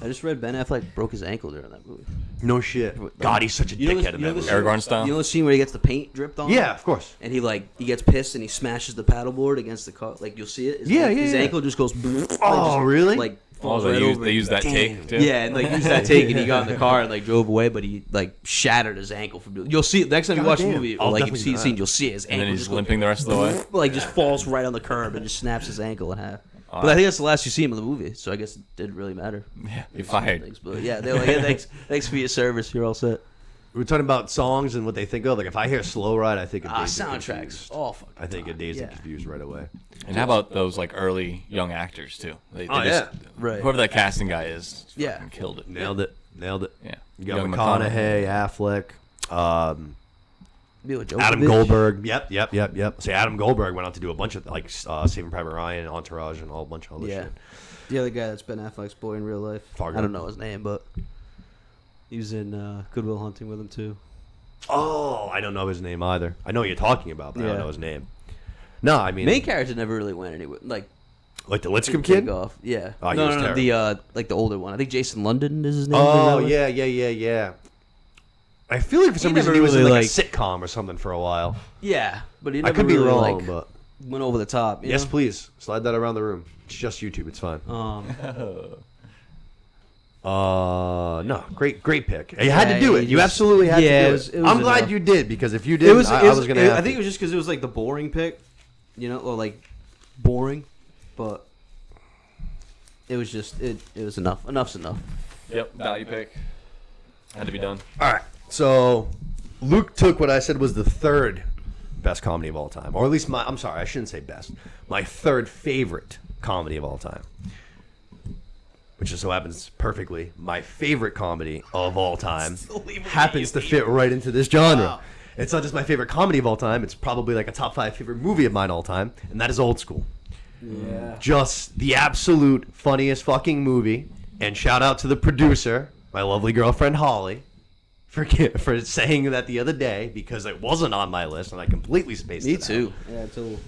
I just read Ben Affleck broke his ankle during that movie. No shit. God, he's such a dickhead in that movie. Aragorn style. You know the scene where he gets the paint dripped on him? Yeah, of course. And he gets pissed and he smashes the paddleboard against the car. Like, you'll see it. His His ankle just goes. Oh, really? Like, Oh, falls right over. they used that take too. Yeah, and like used that take, and he got in the car and like drove away, but he like shattered his ankle from doing. You'll see it next time you watch the damn. movie, I'll or like if definitely you see do the scene, that. you'll see his And ankle then he's just go, limping the rest of the way. like just falls right on the curb and just snaps his ankle in half. But I think that's the last you see him in the movie, so I guess it didn't really matter. Yeah, you're fired. Things, but yeah, they're like, yeah, thanks for your service. You're all set. We were talking about songs and what they think of. Like, if I hear Slow Ride, I think of Dazed and Soundtracks. Confused. Oh, fuck. I think of Dazed and Yeah. Confused right away. And how about those like early young actors too? They Oh, just, yeah. Right. Whoever that casting guy is, Yeah. fucking killed it. Nailed it. Yeah. You got Young McConaughey, Affleck, Mila Adam Jovovich. Goldberg. Yep. See, Adam Goldberg went on to do a bunch of, like, Saving Private Ryan, Entourage, and a whole bunch of other Yeah. shit. The other guy that's Ben Affleck's boy in real life. Fargo. I don't know his name, but he was in Good Will Hunting with him too. Oh, I don't know his name either. I know what you're talking about, but I don't Yeah. know his name. No, I mean, Main character never really went anywhere. Like like the Lipscomb take kid? off. Yeah. Oh, he no, was no, terrible. the the older one. I think Jason London is his name. Oh, Is that yeah. I feel like for some He reason never he was in really, like a like- sitcom or something for a while. Yeah, but he I never could be really, wrong, like, but went over the top. You yes, know? please slide that around the room. It's just YouTube. It's fine. No, great pick. You had to Yeah, do it. he You just- absolutely had yeah, to do it was- it. it was I'm glad enough. you did because if you did, I was gonna. I think it was just because it was like the boring pick, you know, or like boring, but it was just it was enough. Enough's enough. Yep. Value pick. Had to be done. All right. So Luke took what I said was the third best comedy of all time, or at least I'm sorry, I shouldn't say best. My third favorite comedy of all time, which just so happens perfectly, my favorite comedy of all time happens to fit right into this genre. Wow. It's not just my favorite comedy of all time; it's probably like a top 5 favorite movie of mine all time, and that is Old School. Yeah. Just the absolute funniest fucking movie. And shout out to the producer, my lovely girlfriend Holly, for saying that the other day because it wasn't on my list and I completely spaced it Me out. too. Yeah, until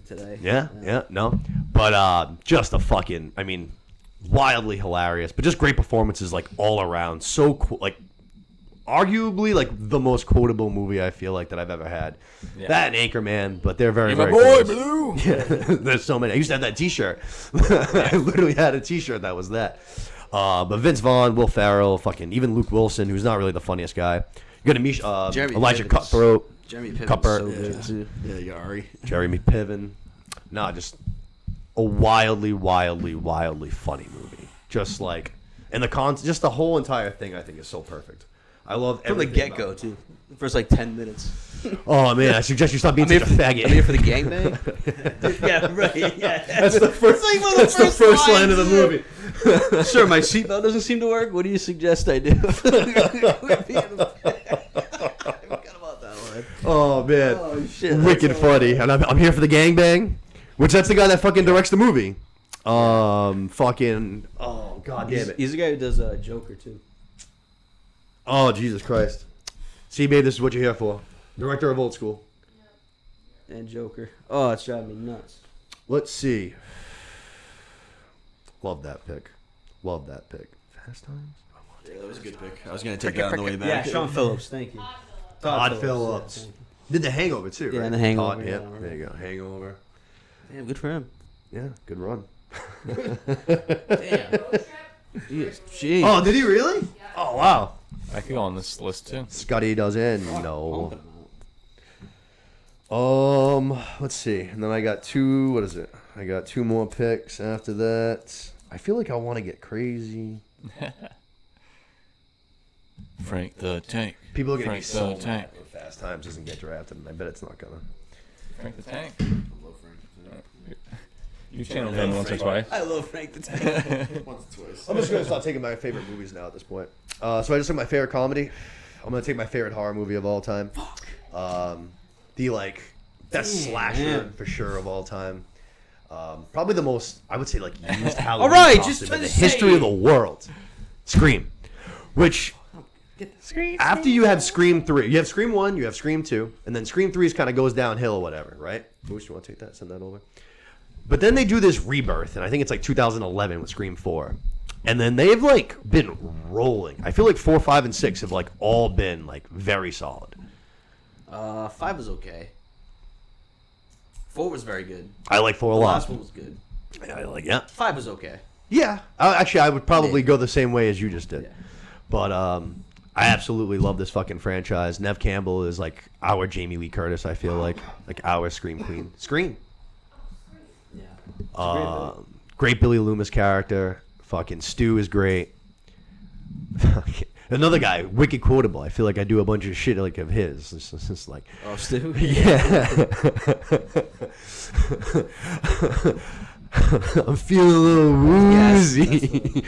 today. Yeah, no. But just a fucking, I mean, wildly hilarious, but just great performances like all around. So cool, like arguably like the most quotable movie I feel like that I've ever had. Yeah. That and Anchorman, but they're very, You're my very boy, close. Blue. Yeah, there's so many. I used to have that T-shirt. I literally had a T-shirt that was that. But Vince Vaughn, Will Ferrell, fucking even Luke Wilson, who's not really the funniest guy. You got Jeremy Elijah Piven's- Cutthroat, Jeremy Piven's Cupper. so good too. Yeah, you got Ari. Jeremy Piven. Nah, just a wildly funny movie. Just like, and just the whole entire thing I think is so perfect. I love From the everything get about go it. too. The first like 10 minutes. Oh man, I suggest you stop being such a faggot. I'm here for the gangbang. Yeah, right. Yeah, That's the first. like one of the That's the first first line of the lines, movie. Sir, my seatbelt doesn't seem to work. What do you suggest I do? I forgot about that one. Oh man, Oh shit. wicked funny. And I'm here for the gangbang, which that's the guy that fucking directs the movie. Fucking. Oh god damn it. He's the guy who does Joker too. Oh Jesus Christ. See, babe, this is what you're here for. Director of Old School. And Joker. Oh, it's driving me nuts. Let's see. Love that pick. Fast Times. Yeah, that was a good pick. I was gonna take that on the way back. Yeah, Sean Phillips. Thank you. Todd Phillips. Yeah, thank you. Did the Hangover too, Yeah, right? and The Hangover, Todd, yeah, yep. right. There you go. Hangover. Damn, good for him. Yeah, good run. Jeez. Oh, did he really? Oh wow. I could go on this list too. Scotty doesn't. No. Let's see. And then I got two. What is it? I got two more picks after that. I feel like I want to get crazy. Frank the Tank. People are gonna be Frank so the Tank. mad when Fast Times doesn't get drafted, and I bet it's not gonna. Frank the Tank. You've channeled him once or twice. I love Frank the Tank. Once or twice. I'm just gonna start taking my favorite movies now at this point. So I just took my favorite comedy. I'm gonna take my favorite horror movie of all time. The like best slasher man. for sure of all time. Probably the most, I would say, like used Halloween All right, costume just in trying the to history say. of the world. Scream, which after you have Scream 3, you have Scream 1, you have Scream 2, and then Scream 3 kind of goes downhill or whatever, right? Moose, you want to take that? Send that over. But then they do this rebirth, and I think it's like 2011 with Scream 4. And then they've like been rolling. I feel like 4, 5, and 6 have like all been like very solid. 5 was okay. 4 was very good. I like 4 a The lot. last one was good. I like, yeah. 5 was okay. Yeah. Actually, I would probably Yeah. go the same way as you just did. Yeah. But I absolutely love this fucking franchise. Nev Campbell is like our Jamie Lee Curtis, I feel like our Scream Queen. Scream. Yeah. Great Billy Loomis character. Fucking Stu is great. Another guy, wicked quotable. I feel like I do a bunch of shit like of his. It's just like, Oh, Stu? yeah. I'm feeling a little woozy.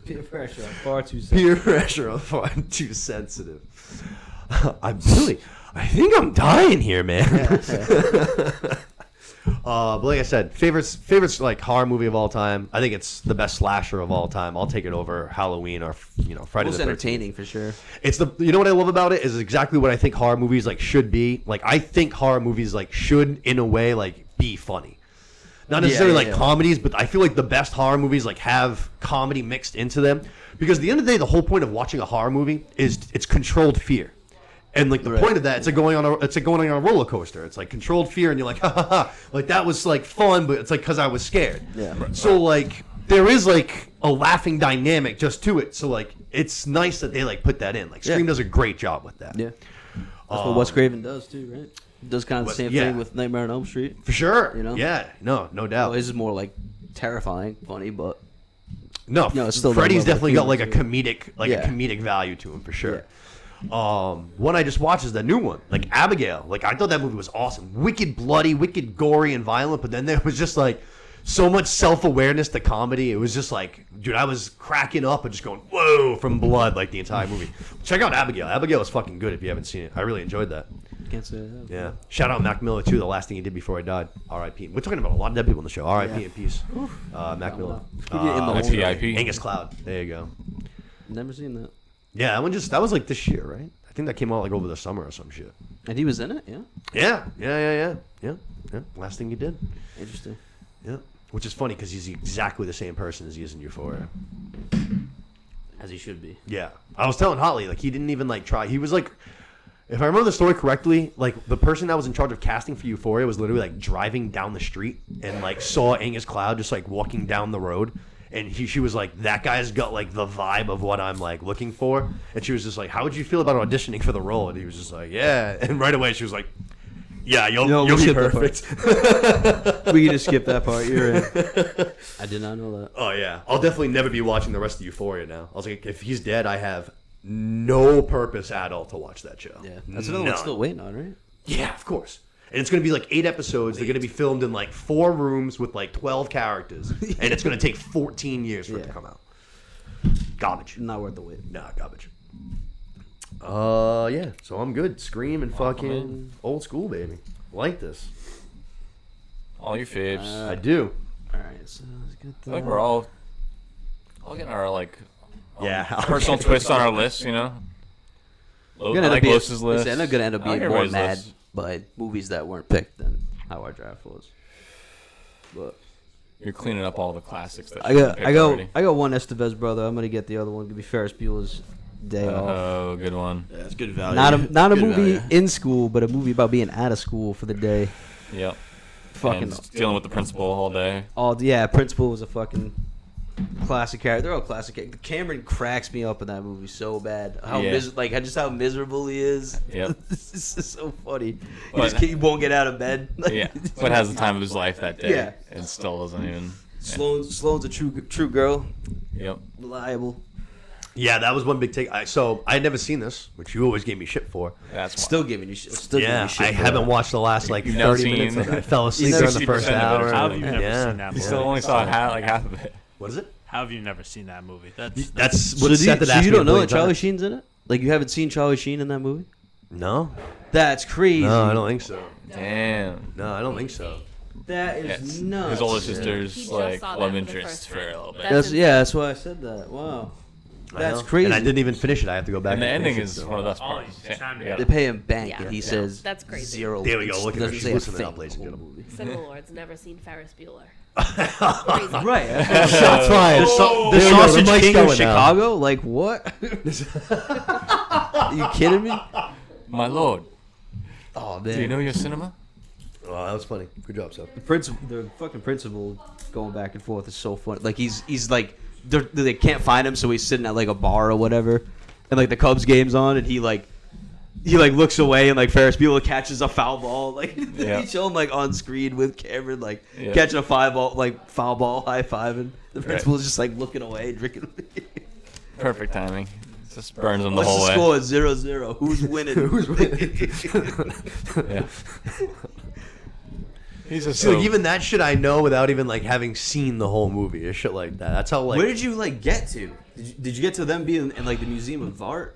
Peer pressure. Far too sensitive. Peer pressure. I'm far too sensitive. I think I'm dying here, man. But like I said, favorites like horror movie of all time. I think it's the best slasher of all time. I'll take it over Halloween or Friday Most the 13th. entertaining for sure. It's you know what I love about it is exactly what I think horror movies like should be. Like I think horror movies like should in a way like be funny. Not necessarily like comedies, but I feel like the best horror movies like have comedy mixed into them because at the end of the day the whole point of watching a horror movie is it's controlled fear. And like the point of that, it's like going on a roller coaster. It's like controlled fear, and you're like, ha ha ha, like that was like fun, but it's like because I was scared. Yeah. So like there is like a laughing dynamic just to it. So like it's nice that they like put that in. Like Scream does a great job with that. Yeah. That's what Wes Craven does too, right? He does kind of the same yeah. thing with Nightmare on Elm Street. For sure. You know? Yeah. No doubt. Well, his is more like terrifying, funny, but No, it's still Freddy's that level definitely of got like a humor, too. comedic value to him for sure. One I just watched is the new one, like Abigail. Like I thought that movie was awesome, wicked bloody, wicked gory and violent. But then there was just like so much self-awareness to comedy. It was just like, dude, I was cracking up and just going whoa from blood like the entire movie. Check out Abigail. Abigail is fucking good if you haven't seen it. I really enjoyed that. can't say that. Yeah. Shout out Mac Miller too. The last thing he did before he died. R.I.P. We're talking about a lot of dead people in the show. R.I.P. in peace. Mac Miller. He did In the Hole. IP. Angus Cloud. There you go. Never seen that. Yeah, that was like this year, right? I think that came out like over the summer or some shit. And he was in it, yeah. Yeah. Last thing he did. Interesting. Yeah. Which is funny because he's exactly the same person as he is in Euphoria. As he should be. Yeah. I was telling Holly, like, he didn't even, like, try. He was, like, if I remember the story correctly, like, the person that was in charge of casting for Euphoria was literally, like, driving down the street and, like, saw Angus Cloud just, like, walking down the road. And she was like, that guy's got, like, the vibe of what I'm, like, looking for. And she was just like, how would you feel about auditioning for the role? And he was just like, yeah. And right away she was like, yeah, you'll be skip that perfect. We can just skip that part. You're in. I did not know that. Oh, yeah. I'll definitely never be watching the rest of Euphoria now. I was like, if he's dead, I have no purpose at all to watch that show. Yeah. That's another one still waiting on, right? Yeah, of course. And it's going to be like 8 episodes. They're going to be filmed in like 4 rooms with like 12 characters. And it's going to take 14 years for it to come out. Garbage. Not worth the wait. Nah, garbage. Yeah. So I'm good. Scream and fucking old school, baby. Like this. All your faves. I do. All right. So let's get I think we're all getting our like Yeah. personal twist on our list, you know. Gonna I end like up being, Lewis's list. I'm gonna end up I like being more everybody's mad list. by movies that weren't picked than how our draft was. But You're cleaning up all the classics that I you got picked I already. got one Estevez brother. I'm gonna get the other one. Gonna be Ferris Bueller's Day Off. Oh, good one. Yeah, it's good value. Not a Good movie value. in school, but a movie about being out of school for the day. Yep. Fucking And dealing with the principal all day. Principal was a fucking classic character. They're all classic. Cameron cracks me up in that movie so bad. How Yeah. just how miserable he is. Yep. This is so funny. But- He won't get out of bed. Yeah. But has the time of his life that day. Yeah. And still doesn't even. Sloane's a true girl. Yep. Reliable. Yeah, that was one big take. So I had never seen this, which you always gave me shit for. That's why. Still giving you shit. Still giving Yeah, you shit. I for haven't that. watched the last like You've never 30 minutes. seen- Of it. I fell asleep never during the seen first 60% of it or hour. something. How have you never Yeah. seen that You movie? still only saw half of it. What is it? How have you never seen that movie? That's So, what Seth had asked you me don't a know billion that Charlie times. Sheen's in it? Like you haven't seen Charlie Sheen in that movie? No, That's crazy. no, I don't think so. Damn. No, I don't think so. That is Yes. nuts. His older He sister's just like saw that love for the interest first for a time. little bit. That's That's why I said that. Wow. That's know. crazy. And I didn't even finish it. I have to go back. And the ending finish it, is so. one of the best Oh, parts. he's trying to- Yeah. They pay him bank, Yeah. and he Yeah. says That's crazy. zero. There we go. Look at her. Doesn't She's say a listening thing out, ladies and the whole gentlemen. movie. Cinema Lord's never seen Ferris Bueller. Crazy. Right. Shots fired. The There we go, Sausage mic's King going of now. Chicago? Like what? Are you kidding me? My lord, Oh do you know your cinema? Oh, that was funny. Good job, Seth. The fucking principal going back and forth is so funny. Like he's like they can't find him, so he's sitting at like a bar or whatever, and like the Cubs game's on, and he looks away, and like Ferris Bueller catches a foul ball. Like Yeah. he show him like on screen with Cameron like Yeah. catching a foul ball, high fiving. The principal's just like looking away, drinking. Perfect timing. It just burns him the What's whole the way. score? 0-0. Who's winning? Who's winning? Yeah. He's just See, like, so, even that shit I know without even like having seen the whole movie or shit like that. That's how like. Where did you like get to? Did you get to them being in like the Museum of Art?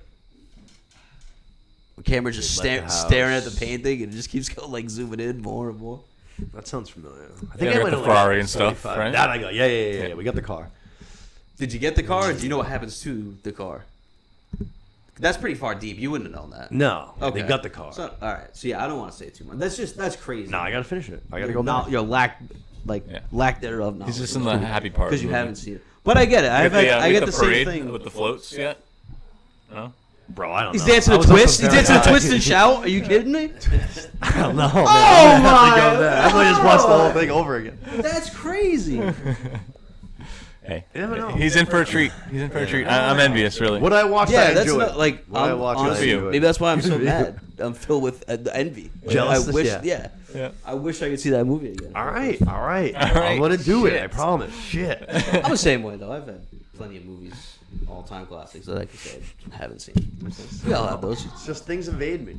The camera just Like the staring at house. the painting, and it just keeps going like zooming in more and more. That sounds familiar. I Yeah, I got went the to, Ferrari and stuff, 75. right? That I go. Yeah. We got the car. Did you get the car? Or do you know what happens to the car? That's pretty far deep. You wouldn't have known that. No. Okay. They got the car. So, all right. So yeah, I don't want to say too much. That's crazy. No, I gotta finish it. I gotta Your go back. Your lack Yeah. thereof knowledge. he's just in the happy part. because you movie. haven't seen it. But I get it. I get the same parade thing. with the floats yet. No. Bro, I don't He's know. dancing I a was up twist. there He's dancing a now. twist and shout. Are you kidding me? I don't know. Man. Oh I'm gonna have to go my there. I'm gonna just watch the whole thing over again. That's crazy. Hey, You never know. he's in for a treat. He's in for a treat. I'm envious, really. What I watched, Yeah, I that's enjoyed. not like What I I'm watched, honestly, I enjoyed. maybe that's why I'm so mad. I'm filled with envy. Jealousness, I wish, yeah. Yeah. I wish I could see that movie again. All right. All right, I'm gonna do it. I shit. promise. Shit. I'm the same way though. I've had plenty of movies, all-time classics that I could say I haven't seen. We all have those. It's just things evade me.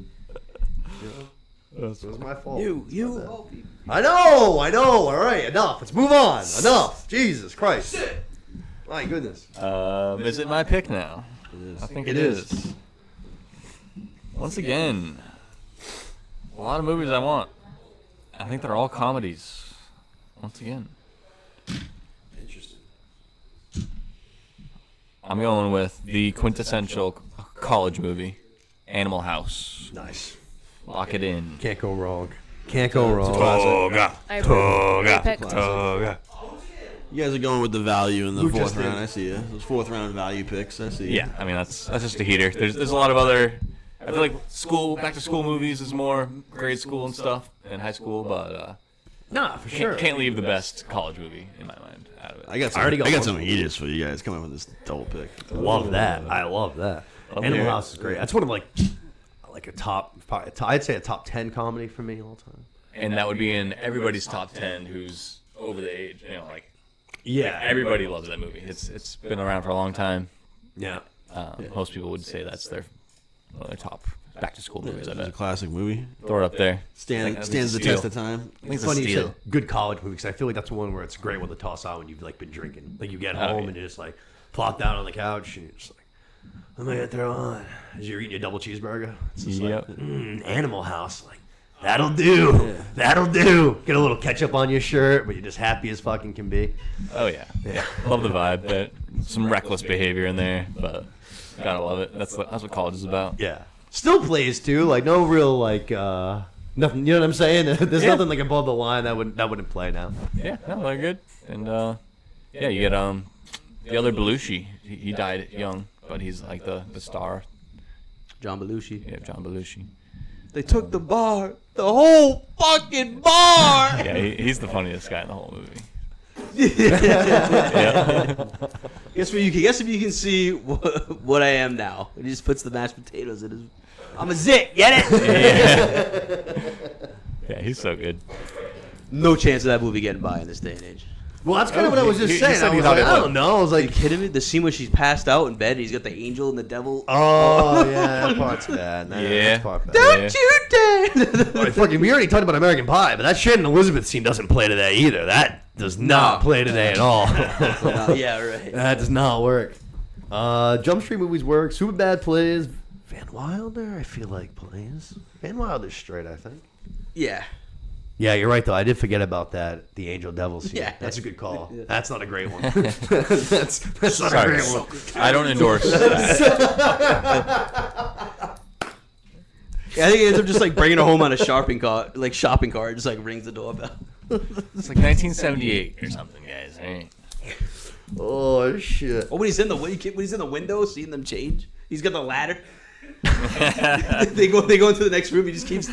It was my fault. You. I know. All right. Enough. Let's move on. Enough. Jesus Christ. My goodness. Is it my pick now? I think It it is. is. Once again, a lot of movies I want. I think they're all comedies. Once again. Interesting. I'm going with the quintessential college movie, Animal House. Nice. Lock it in. Can't go wrong. Can't go wrong. Toga. I approve. Great pick. Toga. You guys are going with the value in the Who fourth just did? round. I see you. Those fourth round value picks. I see. Yeah, I mean that's just a heater. There's a lot of other. I feel like back to school movies is more grade school and stuff and high school, but Nah, for sure. can't leave the best college movie in my mind out of it. I got some. I already got I got one. some heaters for you guys. Come up with this double pick. Love that. I love that. Love Animal it. House is great. That's one of like a top. I'd say a top 10 comedy for me all time. And that would be in everybody's top 10 who's over the age. You know, like Yeah. everybody loves that movie. It's been around for a long time. Yeah. Most people would say that's their top back to school movies. I It's a bet. classic movie. Throw it up there. Stands the steal. test of time. I think it's Funny a you steal. said good college movie because I feel like that's one where it's great with the toss out when you've like been drinking. Like you get home yeah. and you just like plop down on the couch and you're just like, what am I gonna throw on? As you're eating your double cheeseburger, it's just Yep. like Animal House. Like that'll do. That'll do. Get a little ketchup on your shirt, but you're just happy as fucking can be. Oh yeah. Love the vibe. But some reckless behavior in there, but gotta love it. That's what college is about. Yeah. Still plays too. Like no real like nothing. You know what I'm saying? There's Yeah. nothing like above the line that wouldn't play now. Yeah, no, they're good. And yeah, you get the other Belushi. He died young, but he's like the star. John Belushi. Yeah, John Belushi. They took the bar, the whole fucking bar. Yeah, he's the funniest guy in the whole movie. Yeah. Guess if you can see what I am now. He just puts the mashed potatoes in his. I'm a zit. Get it? Yeah, he's so good. No chance of that movie getting by in this day and age. Well, that's kind of what I was just he saying. said I he was thought like, it I would. don't know. I was Are you like, kidding me? The scene where she's passed out in bed and he's got the angel and the devil. oh yeah, that part's bad. Nah, Yeah. that part bad. Don't Yeah. you dare! All right, fucking, we already talked about American Pie, but that Shannon Elizabeth scene doesn't play today either. That does not play today at all. Yeah, right. That does not work. Jump Street movies work. Superbad plays. Van Wilder, I feel like plays. Van Wilder's straight, I think. Yeah. Yeah, you're right though. I did forget about that. The angel devil scene. Yeah. That's a good call. That's not a great one. that's not Sorry. a great one. I don't endorse that. Yeah, I think he ends up just like bringing her home on a shopping cart, just like rings the doorbell. It's like 1978 or something, guys. Right? Oh shit. Oh, when he's in the window, seeing them change, he's got the ladder. they go into the next room. He just keeps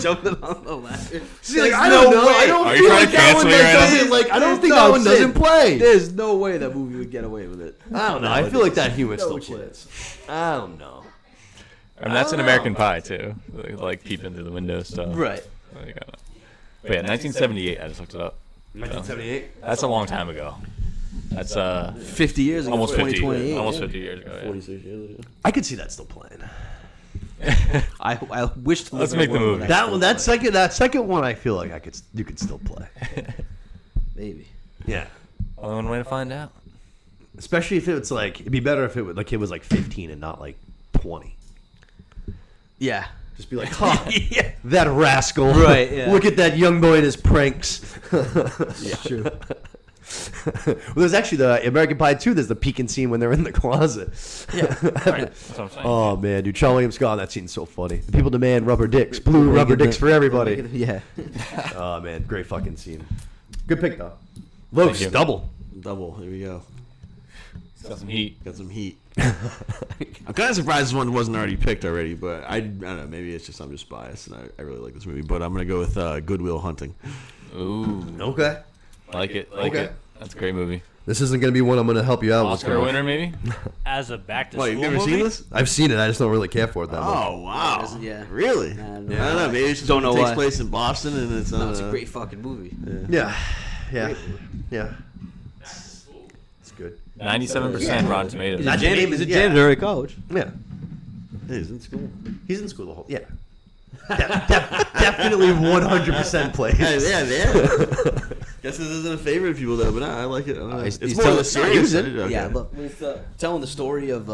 jumping on the ladder. See, like, I don't know. I Are don't you feel trying like to that one cancel me right now? doesn't. Like, I don't There's think no that one sin. doesn't play. There's no way that movie would get away with it. I don't know. I feel like that humor still chance. plays. I don't know. I mean, that's an American Pie too. Like peeping through the window stuff. Right. Like, but yeah, 1978. I just looked it up. 1978. That's a long time ago. That's 50 years ago. almost 50. 2028, Almost yeah. 50 years ago. Yeah. 46 years ago. I could see that still playing. I wish to Let's live in make a the world movie. where That one, that second one, I feel like you could still play. maybe. Yeah. Only one way to find out. Especially if it's like, it'd be better if it was like 15 and not like 20. Yeah. Just be like, oh, that rascal. Right, yeah. Look at that young boy and his pranks. Yeah. True. Well, there's actually the American Pie 2, there's the peeking scene when they're in the closet. Yeah. Right. That's what I'm saying. Oh, man, dude. Sean William Scott, that scene's so funny. The people demand rubber dicks. Blue rubber dicks for everybody. Yeah. Oh, man. Great fucking scene. Good pick, though. Los, you. double. Double. Here we go. Got some heat. Got some heat. I'm kind of surprised this one wasn't already picked already, but I don't know. Maybe it's just I'm just biased, and I really like this movie. But I'm gonna go with Good Will Hunting. Ooh, Okay. like it. Like Okay. it. That's a great movie. This isn't going to be one I'm going to help you out with. Oscar winner, maybe. As a back to What, school you've never movie? seen this? I've seen it. I just don't really care for it that much. Oh wow! Yeah. Really? I I don't don't know. know. Maybe it's just Don't know it takes why. place in Boston, and it's No, it's a great fucking movie. Yeah. Yeah. Yeah. It's good. 97% Rotten Tomatoes. Not Janet- Is it yeah. janitor at college? Yeah. He's in school. He's in school the whole. Yeah. Definitely 100% plays. Yeah. Guess this isn't a favorite of people though, but I like it. I don't know. He's It's more of telling- a serious. Okay. Yeah, look, with, telling the story of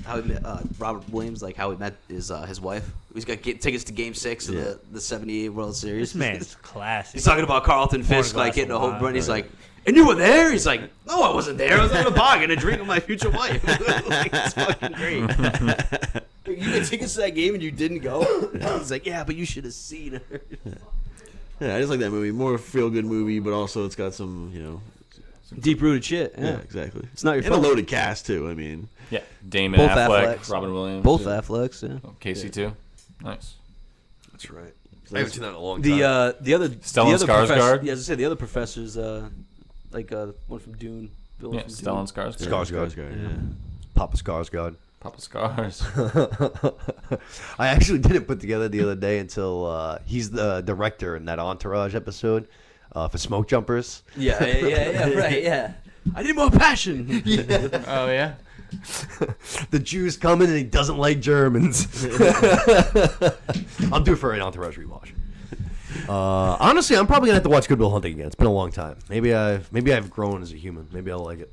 how he met Robert Williams, like how he met his wife. He's got tickets to Game 6 of the '78 World Series. This man's classic. He's talking about Carlton Fisk, glass like hitting a of home wine. run. He's like, "And you were there?" He's like, "No, I wasn't there. I was at a bar getting a drink with my future wife." Like, it's fucking great. You get tickets to that game and you didn't go. He's like, "Yeah, but you should have seen her." Yeah, I just like that movie. More feel good movie, but also it's got some, Deep rooted shit. yeah, exactly. It's not your and fault. a loaded cast too. I mean, Yeah. Damon Both Affleck, Afflecks. Robin Williams. Both Afflecks, yeah. Oh, Casey too. Nice. That's right. So I haven't seen that in a long time. The other Stellan the other Skarsgård? professor, yeah, as I said, the other professors, like one from Dune. Bill Yeah, from Stellan Dune. Skarsgård. Skarsgård. Papa Skarsgård. Papa Scars. I actually didn't put together the other day until he's the director in that Entourage episode for Smoke Jumpers. Yeah, right, yeah. I need more passion. Oh yeah. The Jew's coming and he doesn't like Germans. I'm due for an Entourage rewatch. Honestly, I'm probably gonna have to watch Good Will Hunting again. It's been a long time. Maybe I've grown as a human. Maybe I'll like it.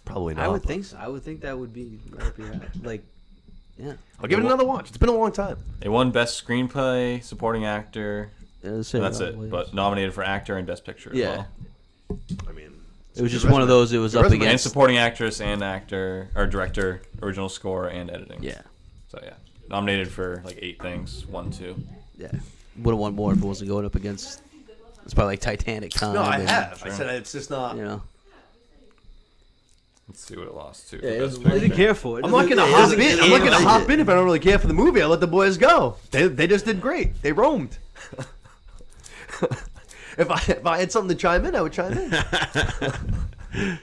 Probably not. I would but think so. I would think that would be right up your alley. Like, yeah. I'll give it another watch. It's been a long time. They won Best Screenplay, Supporting Actor. Yeah, And that's it. But nominated for Actor and Best Picture as Yeah. well. I mean, it was just one of those. It was up resume. And against. Supporting Actress and Actor, or Director, Original Score, and Editing. Yeah, So yeah. Nominated for like 8 things. 1, 2. yeah. Would have won more if it wasn't going up against. It's probably like Titanic time. no, I and, have. I said it's just not. You know. Let's see what it lost to. Yeah, for it Best was, I didn't Picture. care for it. I'm not gonna It hop doesn't- in. it I'm not gonna ain't hop like in if I don't really care for the movie. I let the boys go. They just did great. They roamed. If I had something to chime in, I would chime in.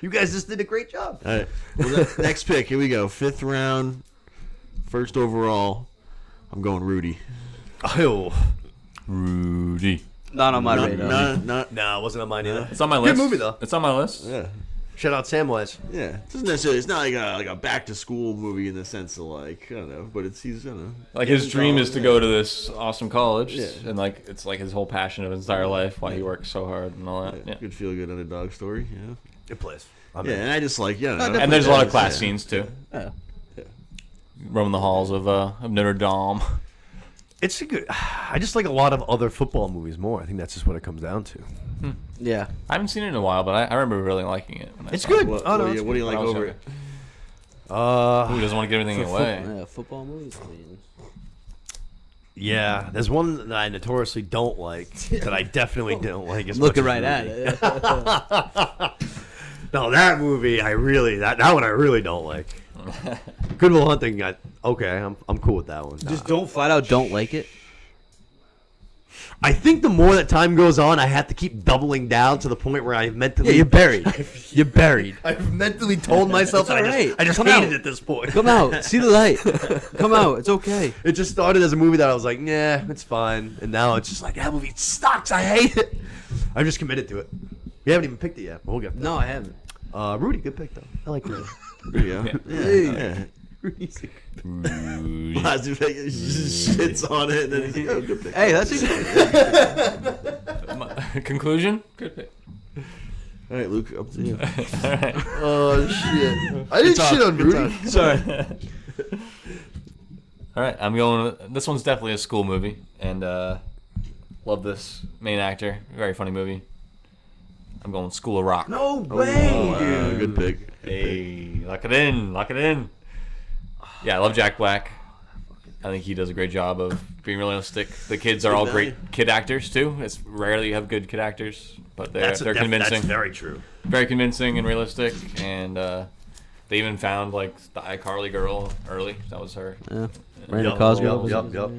You guys just did a great job. all right. Well, next pick. Here we go. 5th round, first overall. I'm going Rudy. Oh, Rudy. Not on my radar. Not. no, it wasn't on mine either. It's on my Good list. movie, though. It's on my list. Yeah. Shout out Samwise. Yeah, it doesn't necessarily. It's not like a back to school movie in the sense of like I don't know, but he's I don't know. Like his He's dream is college, to yeah. go to this awesome college, Yeah. and like it's like his whole passion of his entire life, why he works so hard and all that. Yeah, Yeah. good feel good underdog story. Yeah, Good place. and I just like And there's a lot of class yeah. scenes too. Yeah. Roaming the halls of Notre Dame. It's a good. I just like a lot of other football movies more. I think that's just what it comes down to. Yeah. I haven't seen it in a while, but I remember really liking it. When I It's saw good. it. What, Oh, no, what, do it's you, what do you like When I was over younger. it? Who doesn't want to give anything away? Yeah, football movies. I mean, Yeah, there's one that I notoriously don't like that I definitely don't like. As looking much as right Rudy. at it. No, that movie I really that one I really don't like. Good Will Hunting, okay, I'm cool with that one. Just don't flat out don't like it. I think the more that time goes on, I have to keep doubling down to the point where I mentally. Yeah, you're buried. You're buried. I've mentally told myself that alright. I just Come hate out. it at this point. Come out. See the light. Come out. It's okay. It just started as a movie that I was like, nah, it's fine, and now it's just like that movie sucks. I hate it. I'm just committed to it. We haven't even picked it yet. But we'll get there. No, I haven't. Rudy, good pick though. I like Rudy. Yeah. Yeah. Rudy's a Last week, he just shits on it. And then he's like, oh, good pick. Hey, that's Conclusion? Good pick. All right, Luke, up to you. All right. Oh shit! I didn't shit on Rudy. Sorry. All right, I'm going. This one's definitely a school movie, and love this main actor. Very funny movie. I'm going School of Rock. No way, dude. Good pick. Hey, lock it in, lock it in. Yeah, I love Jack Black. I think he does a great job of being realistic. The kids are all great kid actors too. It's rarely you have good kid actors, but they're convincing. That's very true. Very convincing and realistic, and they even found like the iCarly girl early. That was her. Yeah. Miranda Cosgrove. Yup.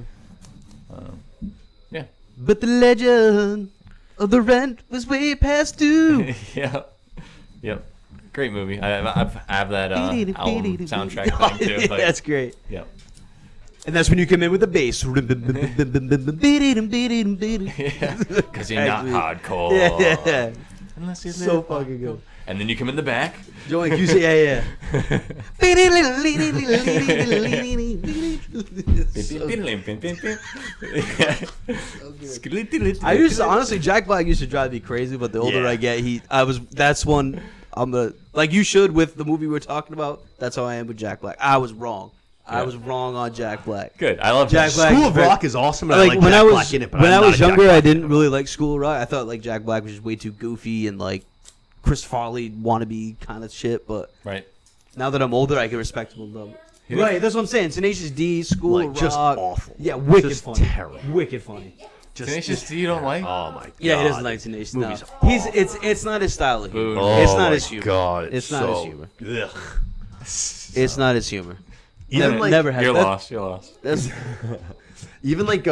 Yeah. But the legend of the rent was way past due. Yep. Great movie. I have that album soundtrack thing too. Like, That's great. Yep. And that's when you come in with the bass. Yeah. Because you're not hardcore. Yeah. Unless you're So fucking good. And then you come in the back. Joey, you say, yeah. I used to honestly, Jack Black used to drive me crazy, but the older Yeah. I get, that's one I'm the like you should with the movie we're talking about. That's how I am with Jack Black. I was wrong. I was wrong on Jack Black. Good. I love Jack Black. School of Rock is awesome. And Like, I like when Jack I was Black in it, but when I'm I not was a Jack younger, I Black didn't fan. really like School of Rock. I thought like Jack Black was just way too goofy and like Chris Farley wannabe kind of shit. But Right. now that I'm older, I can respect him a little. Right, that's what I'm saying. Tenacious D, School Like, of just Rock, awful. Yeah, wicked Just funny. terrible. Wicked funny. Tenacious D you don't like? Oh my god. Yeah, he doesn't like Tenacious. No. Movie's It's not his style of humor. Boo. Oh It's not my his humor. God, It's not his humor. Ugh. It's not his humor. Even Never, like never has. You're that- lost. You're lost. That's, even like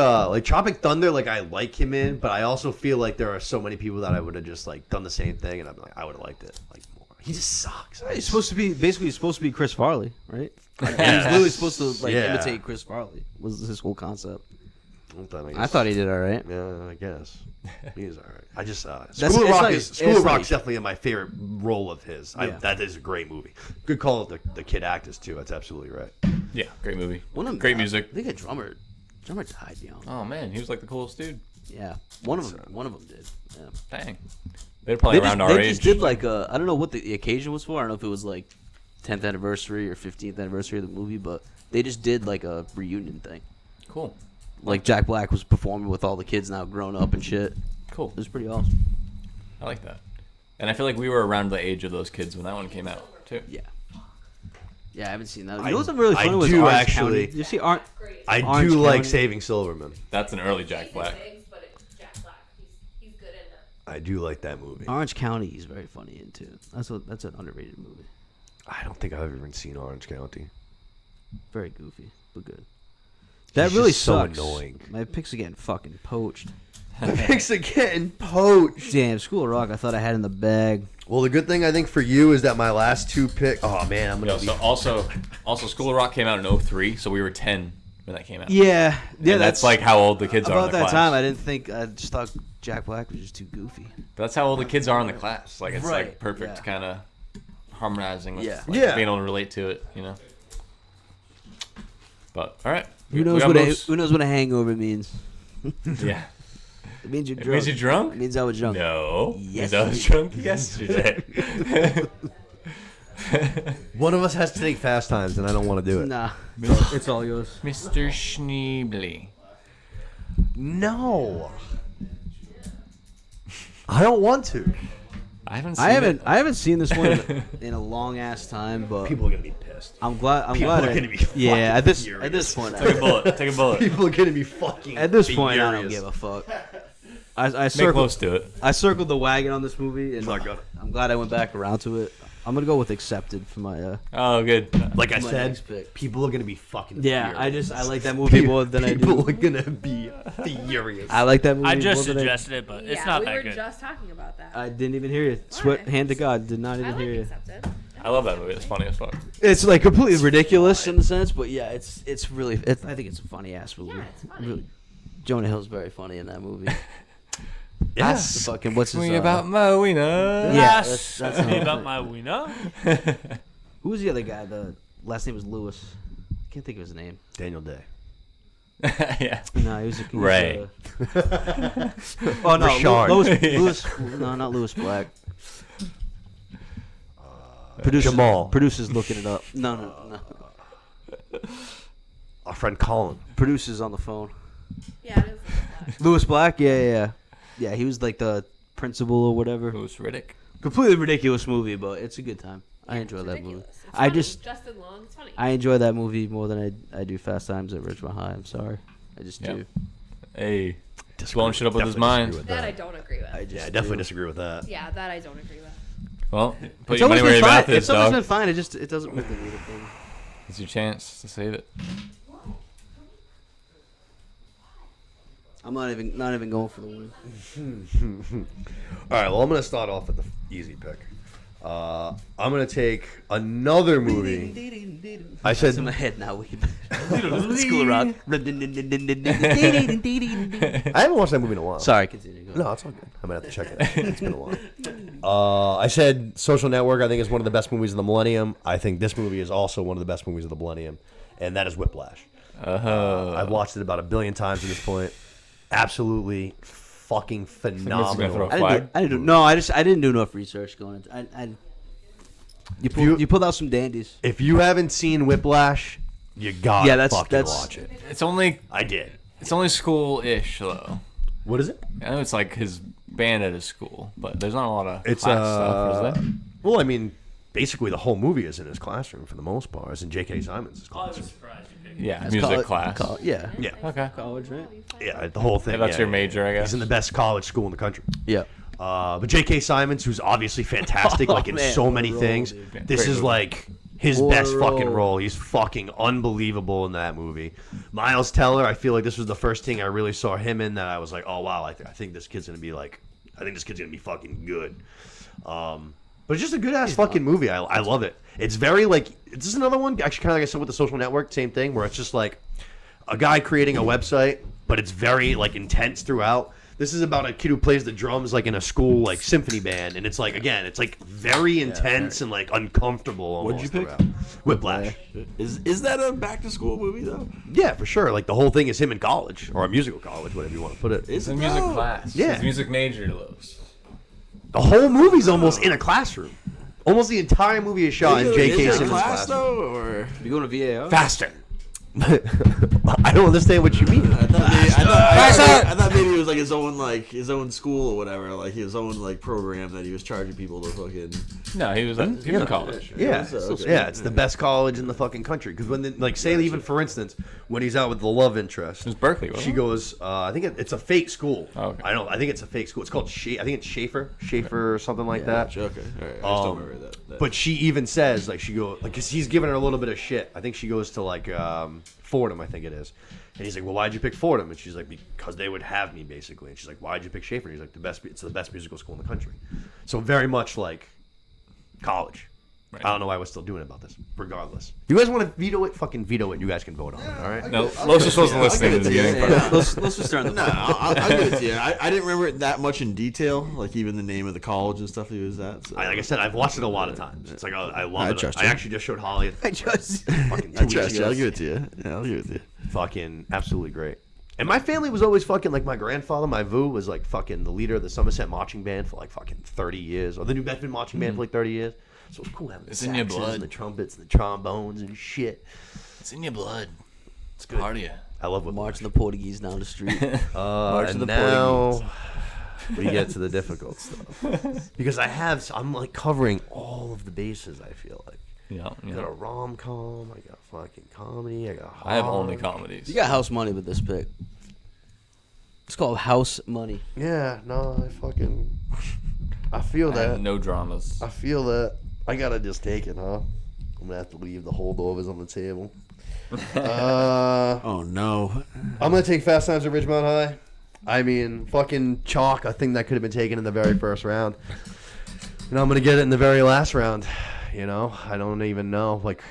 Tropic Thunder, like I like him in, but I also feel like there are so many people that I would have just like done the same thing, and I'm like I would have liked it like more. He just sucks. he's supposed to be basically he's supposed to be Chris Farley, right? He's literally supposed to like Yeah. imitate Chris Farley. Was his whole concept? I I thought he did all right. Yeah, I guess he's all right. I just it's School of Rock not- is School it's of not- Rock's definitely my favorite role of his. Yeah. That is a great movie. Good call of the kid actors too. That's absolutely right. Yeah. Great movie. One of them, Great music. I think a drummer died young. Oh man, he was like the coolest dude. Yeah, one of them did. Yeah. Dang. They're probably around our they age. just did like a I don't know what the occasion was for. I don't know if it was like 10th anniversary or 15th anniversary of the movie, but they just did like a reunion thing. Cool. Like Jack Black was performing with all the kids now grown up and shit. Cool. It was pretty awesome. I like that. And I feel like we were around the age of those kids when that one came out too. Yeah. Yeah, I haven't seen that. You know what's really I funny was do Orange actually. County. You see Orange? Great. I Orange do like County. Saving Silverman. That's an early Jack Black. Things, but it's Jack Black. He's good in it. I do like that movie. Orange County is very funny in too. That's an underrated movie. I don't think I've ever seen Orange County. Very goofy, but good. That He's really just so sucks. annoying. My picks are getting fucking poached. Picks are getting poached. Damn, School of Rock. I thought I had in the bag. Well, the good thing I think for you is that my last two pick. Oh man, I'm gonna Yo, be. so also School of Rock came out in 2003, so we were 10 when that came out. Yeah, And that's like how old the kids are in about the that class. time. I didn't think. I just thought Jack Black was just too goofy. That's how old the kids are in the class. Like it's Right, like perfect yeah. kind of harmonizing with Yeah. like, Yeah. being able to relate to it, you know. But all right. Who We knows got what a, most- who knows what a hangover means? Yeah. It means you're It drunk. means you're drunk? It means I was drunk. No. Yes. Because I was drunk yesterday. One of us has to take Fast Times, and I don't want to do it. Nah, it's all yours. Mr. Schneebly. No. I don't want to. I haven't seen this one in a long ass time, but People are gonna be pissed. I'm glad. People are gonna be yeah. fucking At this furious. point, Take a bullet. Take a bullet. People are gonna be fucking. at this point, I don't furious. give a fuck. I Make circled. close to it. I circled the wagon on this movie, and Not good. I'm glad I went back around to it. I'm gonna go with accepted for my. Oh, good. Like I My said, next pick. people are gonna be fucking. Yeah, furious. I like that movie more than I People do. are gonna be furious. I like that movie. I just more than suggested it, but it's yeah, not we that were good. just talking about that. I didn't even hear you. Why? Hand to God, did not I even like hear you. accepted. I love that movie. It's funny as fuck. It's like completely ridiculous in the sense, but yeah, it's really. I think it's a funny ass movie. Yeah, it's funny. Really, Jonah Hill's very funny in that movie. Yes. The fucking what's his? Me about my wiener. Yeah, Yes, that's me how- about my wiener. Who was the other guy? The last name was Lewis. I can't think of his name. Daniel Day. Yeah. No, he was a Ray. oh no, Rashard. Lewis. No, not Lewis Black. Jamal. Producer's looking it up. No. Our friend Colin. Producer's on the phone. Yeah, it is. Like Lewis Black. Yeah. He was like the principal or whatever. Who's Riddick? Completely ridiculous movie, but it's a good time. I enjoy that movie. ridiculous. It's I funny. just Justin Long. It's funny. I enjoy that movie more than I do Fast Times at Ridgemont High. I'm sorry, I just Yep. do. Hey. Blowing shit up with his Definitely mind. disagree with that I don't agree with. I just Yeah, I definitely do. disagree with that. Yeah, that I don't agree with. Well, put It's your always money where been your fine. mouth is, It's always dog. been fine. It doesn't make the needed thing. It's your chance to save it. I'm not even going for the win. All right, well, I'm going to start off with the easy pick. I'm going to take another movie. I It's in said, my head now. School rock. I haven't watched that movie in a while. Sorry, continue. Go. No, it's all good. I might have to check it out. It's been a while. I said Social Network, I think, is one of the best movies of the millennium. I think this movie is also one of the best movies of the millennium, and that is Whiplash. I've watched it about 1 billion times at this point. Absolutely fucking gonna phenomenal. throw a I didn't do enough research going into. You pulled out some dandies. If you haven't seen Whiplash, you gotta fucking watch it. It's only I did. school-ish though. What is it? I know it's like his band at his school, but there's not a lot of It's class stuff, is there? well, I mean, basically the whole movie is in his classroom for the most part. It's in J.K. Simon's I was classroom. surprised you picked Yeah, It's music college- class. Yeah. Yeah, Okay. College, right? yeah, the whole thing. Yeah, that's your yeah. major, I guess. He's in the best college school in the country. Yeah. But J.K. Simons, who's obviously fantastic, like in man, so what a many role, things, dude. Yeah, this great is movie. like his What a best fucking role. role. He's fucking unbelievable in that movie. Miles Teller, I feel like this was the first thing I really saw him in that I was like, oh wow, I think this kid's gonna be like, I think this kid's gonna be fucking good. But it's just a good ass fucking movie. I love it. It's very like, this is another one actually kind of like I said with the Social Network, same thing where it's just like a guy creating a website, but it's very like intense throughout. This is about a kid who plays the drums like in a school like symphony band, and it's like again, it's like very intense and like uncomfortable. Almost What'd you pick? throughout. Whiplash. Is that a back to school movie though? Yeah, for sure. Like the whole thing is him in college or a musical college, whatever you want to put it. It's a music class. Yeah. His music major, Los. The whole movie's almost in a classroom. Almost the entire movie is shot in J.K. Is there a Simmons' class classroom. though, or You going to VAR? Faster. I don't understand what you mean. I thought maybe it was like his own school or whatever, like his own like program that he was charging people to fucking. No, he was in college. Yeah, Okay. yeah, it's the best college in the fucking country. Because when, like, say even for instance, when he's out with the love interest, It was Berkeley, wasn't she it? goes, I think it's a fake school. Oh, okay. I think it's a fake school. It's called I think it's Schaefer or something like that. Okay, all right. I just don't remember that. But she even says like she go like because he's giving her a little bit of shit. I think she goes to like Fordham, I think it is, and he's like, well, why'd you pick Fordham? And she's like, because they would have me basically. And she's like, why'd you pick Schaefer? And he's like, it's the best musical school in the country. So very much like college. Right. I don't know why we're still doing about this. Regardless, you guys want to veto it? Fucking veto it. You guys can vote on it. All right. No, Los just wasn't listening in the beginning. Yeah, let's just start the No, I'll give it to you. I didn't remember it that much in detail, like even the name of the college and stuff he was at. So. Like I said, I've watched it a lot of times. It's like I love I it. trust I you. actually just showed Holly. I just. Fucking 2 I weeks trust you. ago. I'll give it to you. Yeah, I'll give it to you. Fucking absolutely great. And my family was always fucking like my grandfather, my Vu, was like fucking the leader of the Somerset marching band for like fucking 30 years, or the New Bedford marching band for like 30 years. So it was cool having the It's in your saxes blood. and the trumpets and the trombones and shit. It's in your blood. It's good. Part of you. I love what Marching the Portuguese down the street. and the now we get to the difficult stuff because I'm like covering all of the bases. I feel like Yeah, I got a rom-com, I got fucking comedy, I got horror. I have only comedies. You got house money with this pick. It's called house money. Yeah, no, I feel I have that. no dramas. I feel that. I gotta just take it, huh? I'm gonna have to leave the holdovers on the table. Oh no. I'm gonna take Fast Times at Ridgemont High. I mean, fucking chalk. I think that could have been taken in the very first round. And I'm gonna get it in the very last round. You know, I don't even know like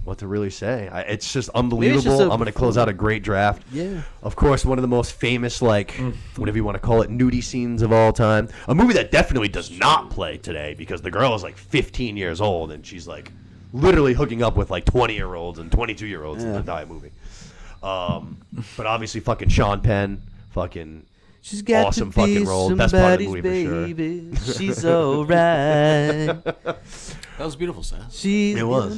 what to really say. It's just unbelievable. I'm gonna close out a great draft. Yeah. Of course, one of the most famous, like, whatever you want to call it, nudie scenes of all time. A movie that definitely does not play today because the girl is like 15 years old and she's like literally hooking up with like 20-year-olds and 22-year-olds in the entire movie. But obviously, fucking Sean Penn, fucking She's got awesome to be fucking role. Best part of the movie baby. for sure. She's alright. That was beautiful, Seth. She's It was,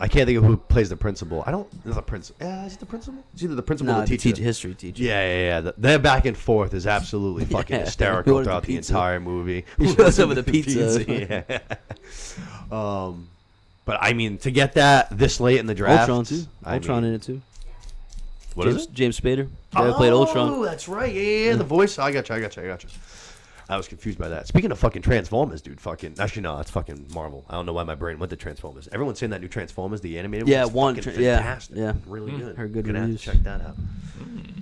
I can't think of who plays the principal. There's a principal. Yeah, is it the principal? It's either the principal or the teacher. History teacher. Yeah. Their back and forth is absolutely fucking Yeah. hysterical Who ordered throughout the the pizza? entire movie. He shows up with a pizza. Yeah. But I mean, to get that this late in the draft, Ultron too. Ultron in it too. What is it? James Spader. They played Ultron. Oh, that's right. Yeah. The voice. I got you. I was confused by that. Speaking of fucking Transformers, dude, actually no, it's fucking Marvel. I don't know why my brain went to Transformers. Everyone's saying that new Transformers, the animated Yeah, one, one. is fucking Yeah, fantastic. yeah. Really good. Heard good Gonna reviews. have to check that out.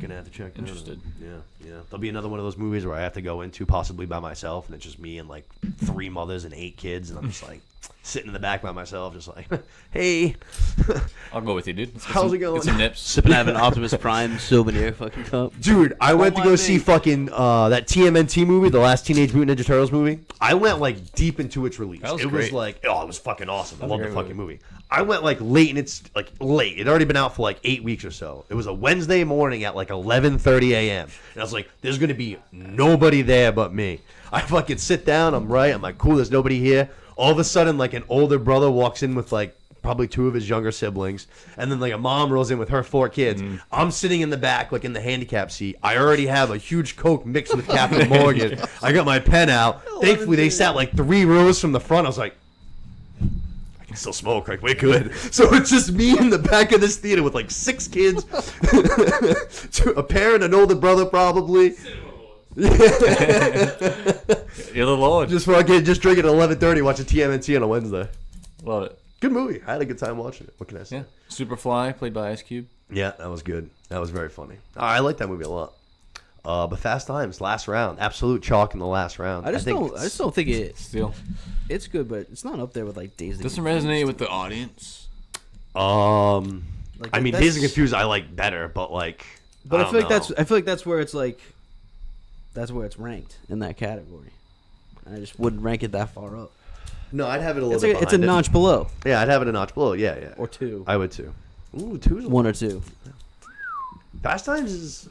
Gonna have to check that Interested. out. Yeah. There'll be another one of those movies where I have to go into possibly by myself, and it's just me and like 3 mothers and 8 kids, and I'm just like sitting in the back by myself, just like, hey, I'll go with you, dude. Let's get How's some- it going? Get some nips. Sipping out of an Optimus Prime souvenir fucking cup. dude, I went to my go name. see fucking that TMNT movie, the last Teenage Mutant Ninja Turtles movie. I went like deep into its release. That was It was great. like, it was fucking awesome. I That was love a the great fucking movie. I went like late, and it's like late. It had already been out for like 8 weeks or so. It was a Wednesday morning at like 11:30 a.m. And I was like, there's gonna be nobody there but me. I fucking sit down. I'm like, cool. There's nobody here. All of a sudden, like an older brother walks in with like probably 2 of his younger siblings, and then like a mom rolls in with her 4 kids. I'm sitting in the back, like in the handicap seat. I already have a huge Coke mixed with Captain Morgan. I got my pen out. Thankfully, they sat like 3 rows from the front. I was like, I can still smoke. Like, we're good. So it's just me in the back of this theater with like 6 kids, a parent, an older brother probably. You're the Lord. Just drinking at 11:30, watching TMNT on a Wednesday. Love it. Good movie. I had a good time watching it. What can I say? Yeah. Superfly, played by Ice Cube. Yeah, that was good. That was very funny. I like that movie a lot. But Fast Times, last round, absolute chalk in the last round. I just don't think Still. it's good, but it's not up there with like Days of Doesn't Confused. resonate with the audience. Like, I mean, that's- Days of Confused I like better, but like, But I don't feel like know. that's where it's like, that's where it's ranked in that category. I just wouldn't rank it that far up. No, I'd have it a little It's bit. a, it's a behind it. notch below, Yeah, I'd have it a notch below. Yeah, yeah. or 2, I would too. Ooh, 2's a 1 or 2. Fast Times is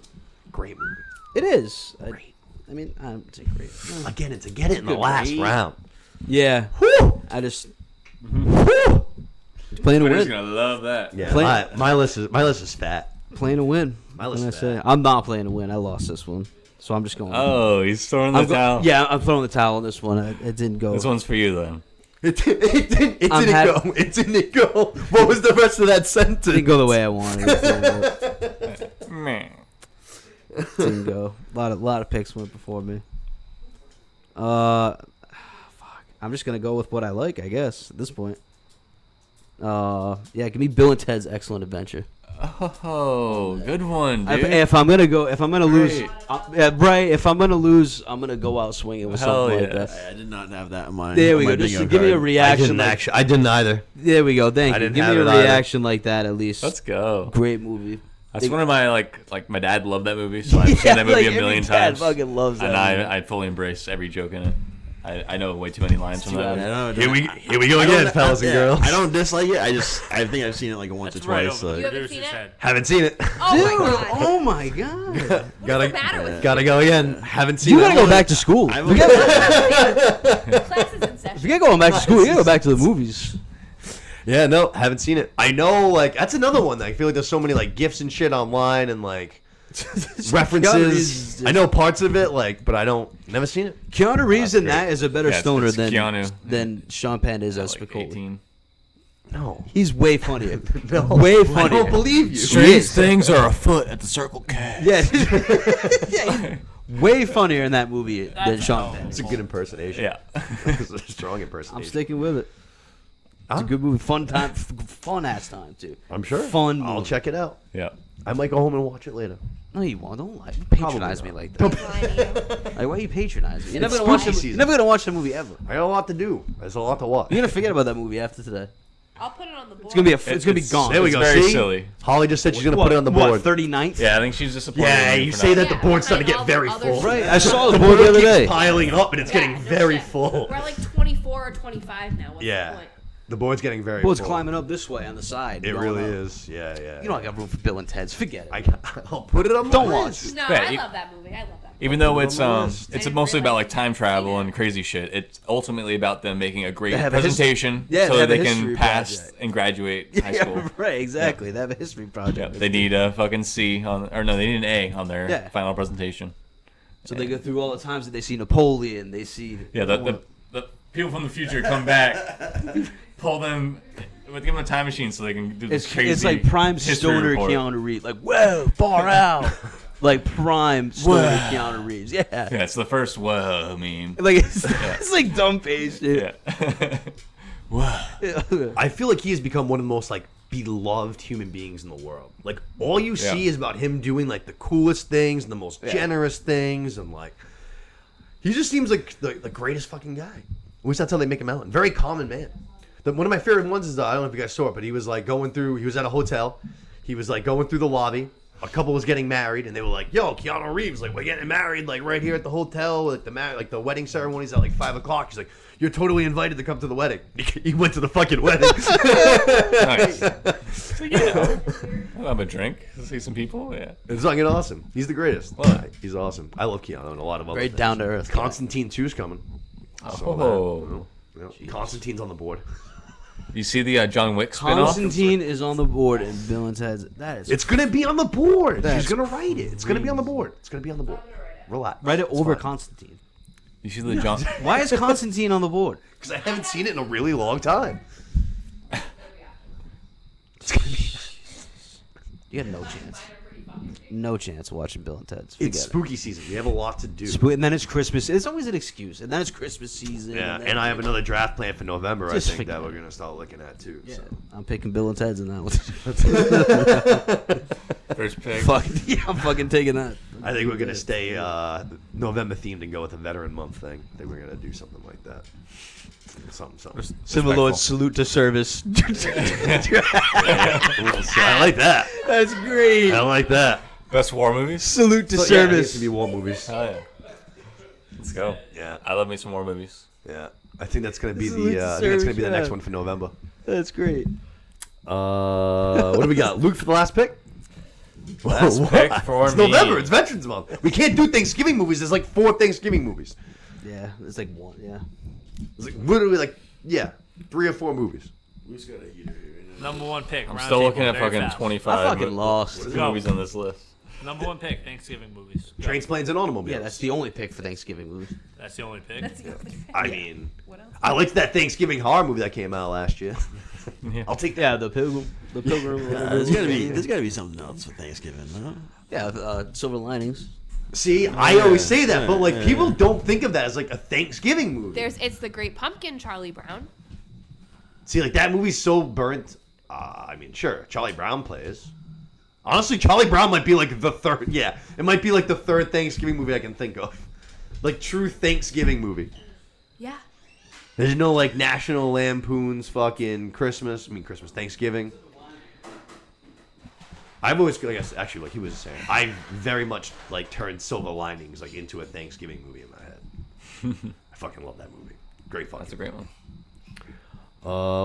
a great movie. It is. Great. I mean, I'm saying great. No. Again, to get it in the last Great. round. Yeah, Whew! I just Whew! playing to Twitter's win. gonna love that. Yeah, Play- my list is fat. Playing to win. My What list can I is say? bad. I'm not playing to win. I lost this one, so I'm just going. Oh, he's throwing the I'm towel. Yeah, I'm throwing the towel on this one. It didn't go. This one's for you then. It didn't I'm go. It didn't go. What was the rest of that sentence? didn't go the way I wanted. It Meh. didn't go. A lot of picks went before me. Fuck. I'm just gonna go with what I like, I guess, at this point. Yeah, give me Bill and Ted's Excellent Adventure. Oh, good one, dude. If I'm gonna lose, Great. If I'm gonna lose, I'm gonna go out swinging with Hell something like yes. that. I did not have that in mind. There we on go. my Just bingo give me a card. reaction. I didn't either. There we go. Thank I you. didn't Give me have a it either. reaction like that at least. Let's go. Great movie. That's one of my like my dad loved that movie, so I've seen that movie like a million every dad times. fucking loves that. And movie. I fully embrace every joke in it. I know way too many lines from that. I movie. don't- Here we go again, fellas and girls. I don't dislike it. I think I've seen it like once or Right twice. over You the Like, haven't seen producer's it? head. Haven't seen it. Oh my Dude, god. oh my god. What's the matter with Gotta go again. Haven't seen You it. gotta go back to school. I If you classes in session? gotta go back to school, you gotta go back to the movies. Yeah, no, haven't seen it. I know, like that's another one. That I feel like there's so many like gifs and shit online and like references. I know parts of it, like, but I never seen it. Keanu Reeves in great. that is a better Yeah, stoner it's than Keanu. Sean Penn is as Like Spicoli. 18. No, He's way funnier. no, Way I funnier. don't believe you. Strange things are afoot at the Circle K. Yeah. Yeah, he's way funnier in that movie than Sean Penn. It's a good impersonation. Yeah. It's a strong I'm impersonation. sticking with it. It's a good movie. Fun time. Fun ass time too. I'm sure. Fun I'll movie. check it out. Yeah. I might go home and watch it later. No, you won't. Don't lie. Patronize me not. like that. Like, why are you patronizing me? You're never gonna watch. spooky You're never gonna watch the movie ever. I got a lot to do. There's a lot to watch. You're gonna forget about that movie after today. I'll put it on the board. It's gonna be it's gonna be gone. There we It's go. very See? silly. Holly just said she's gonna put it on the board. What, 39th? Yeah, I think she's disappointed. Yeah, in me you for say not- that the Yeah, board's starting to like get all very the other full. shit. Right. I saw the board the other keeps day. piling up and it's Yeah, getting no very shit. full. We're at like 24 or 25 now. What's Yeah. the point? The board's getting very Board's full. climbing up this way on the side. It going really up. is. Yeah, yeah. You don't got room for Bill and Ted's. Forget it. I'll put it on my Don't list. watch. No, Yeah, I you- love that movie. I love that movie. Even though It's it's on my list. it's I didn't mostly about realize like time you'd seen travel it. and crazy shit. It's ultimately about them making a great They have a presentation yeah, so they that have a they history can pass project. and graduate high school. Yeah, right. Exactly. They have a history project. Yeah, they need a fucking C on, or no, they need an A on their Yeah. final presentation. So they go through all the times that they see Napoleon. They see. Yeah, the people from the future come back, pull them, give them a time machine so they can do this crazy. It's like prime history stoner report. Keanu Reeves. Like, whoa, far out. Like prime stoner Keanu Reeves. Yeah. Yeah, it's the first whoa meme. Like it's like dumb face shit. Yeah. Whoa. I feel like he has become one of the most like beloved human beings in the world. Like all you see Yeah. is about him doing like the coolest things and the most generous things, and like he just seems like the greatest fucking guy. At least that's how they make him out. Very common man. One of my favorite ones is I don't know if you guys saw it, but he was like going through. He was at a hotel. He was like going through the lobby. A couple was getting married, and they were like, "Yo, Keanu Reeves, like we're getting married, like right here at the hotel. Like the wedding ceremony's at like 5 o'clock." He's like, "You're totally invited to come to the wedding." He went to the fucking wedding. Nice. So, yeah, I'll have a drink. See some people. Yeah. It's fucking awesome. He's the greatest. Well, He's awesome. I love Keanu and a lot of other Very things. down to earth. Constantine 2's coming. Oh. Constantine's on the board. You see the John Wick spinoff? Constantine is on the board and Bill and Ted's. That is. It's gonna be on the board. That's He's gonna write it. It's gonna be on the board. It's gonna be on the board. Relax. Write it It's over fine. Constantine. You see the John? Why is Constantine on the board? Because I haven't seen it in a really long time. You got no chance. No chance of watching Bill and Ted's. It's Forget spooky season. We have a lot to do. it. And then it's Christmas. It's always an excuse. And then it's Christmas season. Yeah, then- and I have another draft plan for November. Just I think that forget we're gonna start looking at too. Yeah, So. I'm picking Bill and Ted's in that one. First pick. Fuck yeah, I'm fucking taking that. I think we're gonna stay November themed and go with a Veteran Month thing. I think we're gonna do something like that. Something. Civil Lord, salute to service. I like that. That's great. I like that. Best war movies? Salute to So, yeah, it service. needs to be war movies. Hell yeah. Let's go. Yeah, I love me some war movies. yeah. I think that's gonna be Salute the. to I think that's gonna service, be the next yeah. one for November. That's great. What do we got? Luke for the last pick. Last What? pick for it's me. November. It's Veterans Month. We can't do Thanksgiving movies. There's like 4 Thanksgiving movies. Yeah, it's like one. Yeah. It's like literally like 3 or 4 movies. Number one pick. I'm round still table, looking at very fucking fast. 25 I fucking lost. Go. movies on this list. Number one pick. Thanksgiving movies. Go. Trains, planes, and automobiles. Yeah, that's the only pick for Thanksgiving movie. That's the only pick. That's the only thing. I mean, What else? I liked that Thanksgiving horror movie that came out last year. I'll take that. Yeah, the Pilgrim. The Pilgrim. There's gotta be something else for Thanksgiving, huh? Yeah, Silver Linings. See, I always say that, but like people don't think of that as like a Thanksgiving movie. It's the Great Pumpkin, Charlie Brown. See, like that movie's so burnt. I mean, sure, Charlie Brown plays. Honestly, Charlie Brown might be like the third. Yeah, it might be like the third Thanksgiving movie I can think of. Like true Thanksgiving movie. Yeah. There's no like National Lampoon's fucking Christmas. I mean Christmas, Thanksgiving. I've always, I guess, actually, like he was saying, I very much like turned Silver Linings like into a Thanksgiving movie in my head. I fucking love that movie. Great fucking. That's a great one.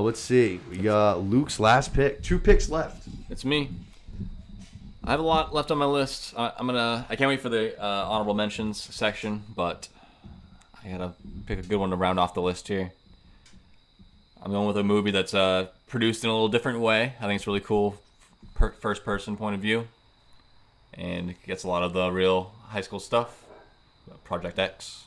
Let's see. We got Luke's last pick. 2 picks left. It's me. I have a lot left on my list. I can't wait for the honorable mentions section, but I gotta pick a good one to round off the list here. I'm going with a movie that's produced in a little different way. I think it's really cool, first-person point of view, and it gets a lot of the real high school stuff. Project X.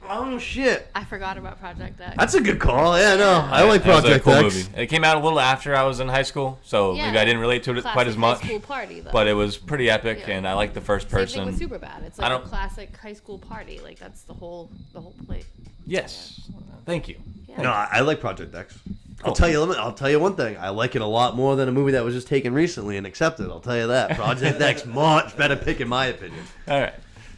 Oh shit! I forgot about Project X. That's a good call. Yeah, no, I like It was a Project cool X. movie. It came out a little after I was in high school, so Yeah. maybe I didn't relate to it quite as Classic much. High school party, though. But it was pretty epic, Yeah. and I like the first Same person. thing with Superbad. It's I like a don't- classic high school party. Like that's the whole point. Yes, thank you. Yeah. No, I like Project X. I'll tell you one thing. I like it a lot more than a movie that was just taken recently and accepted. I'll tell you that. Project X, much better pick in my opinion. All right,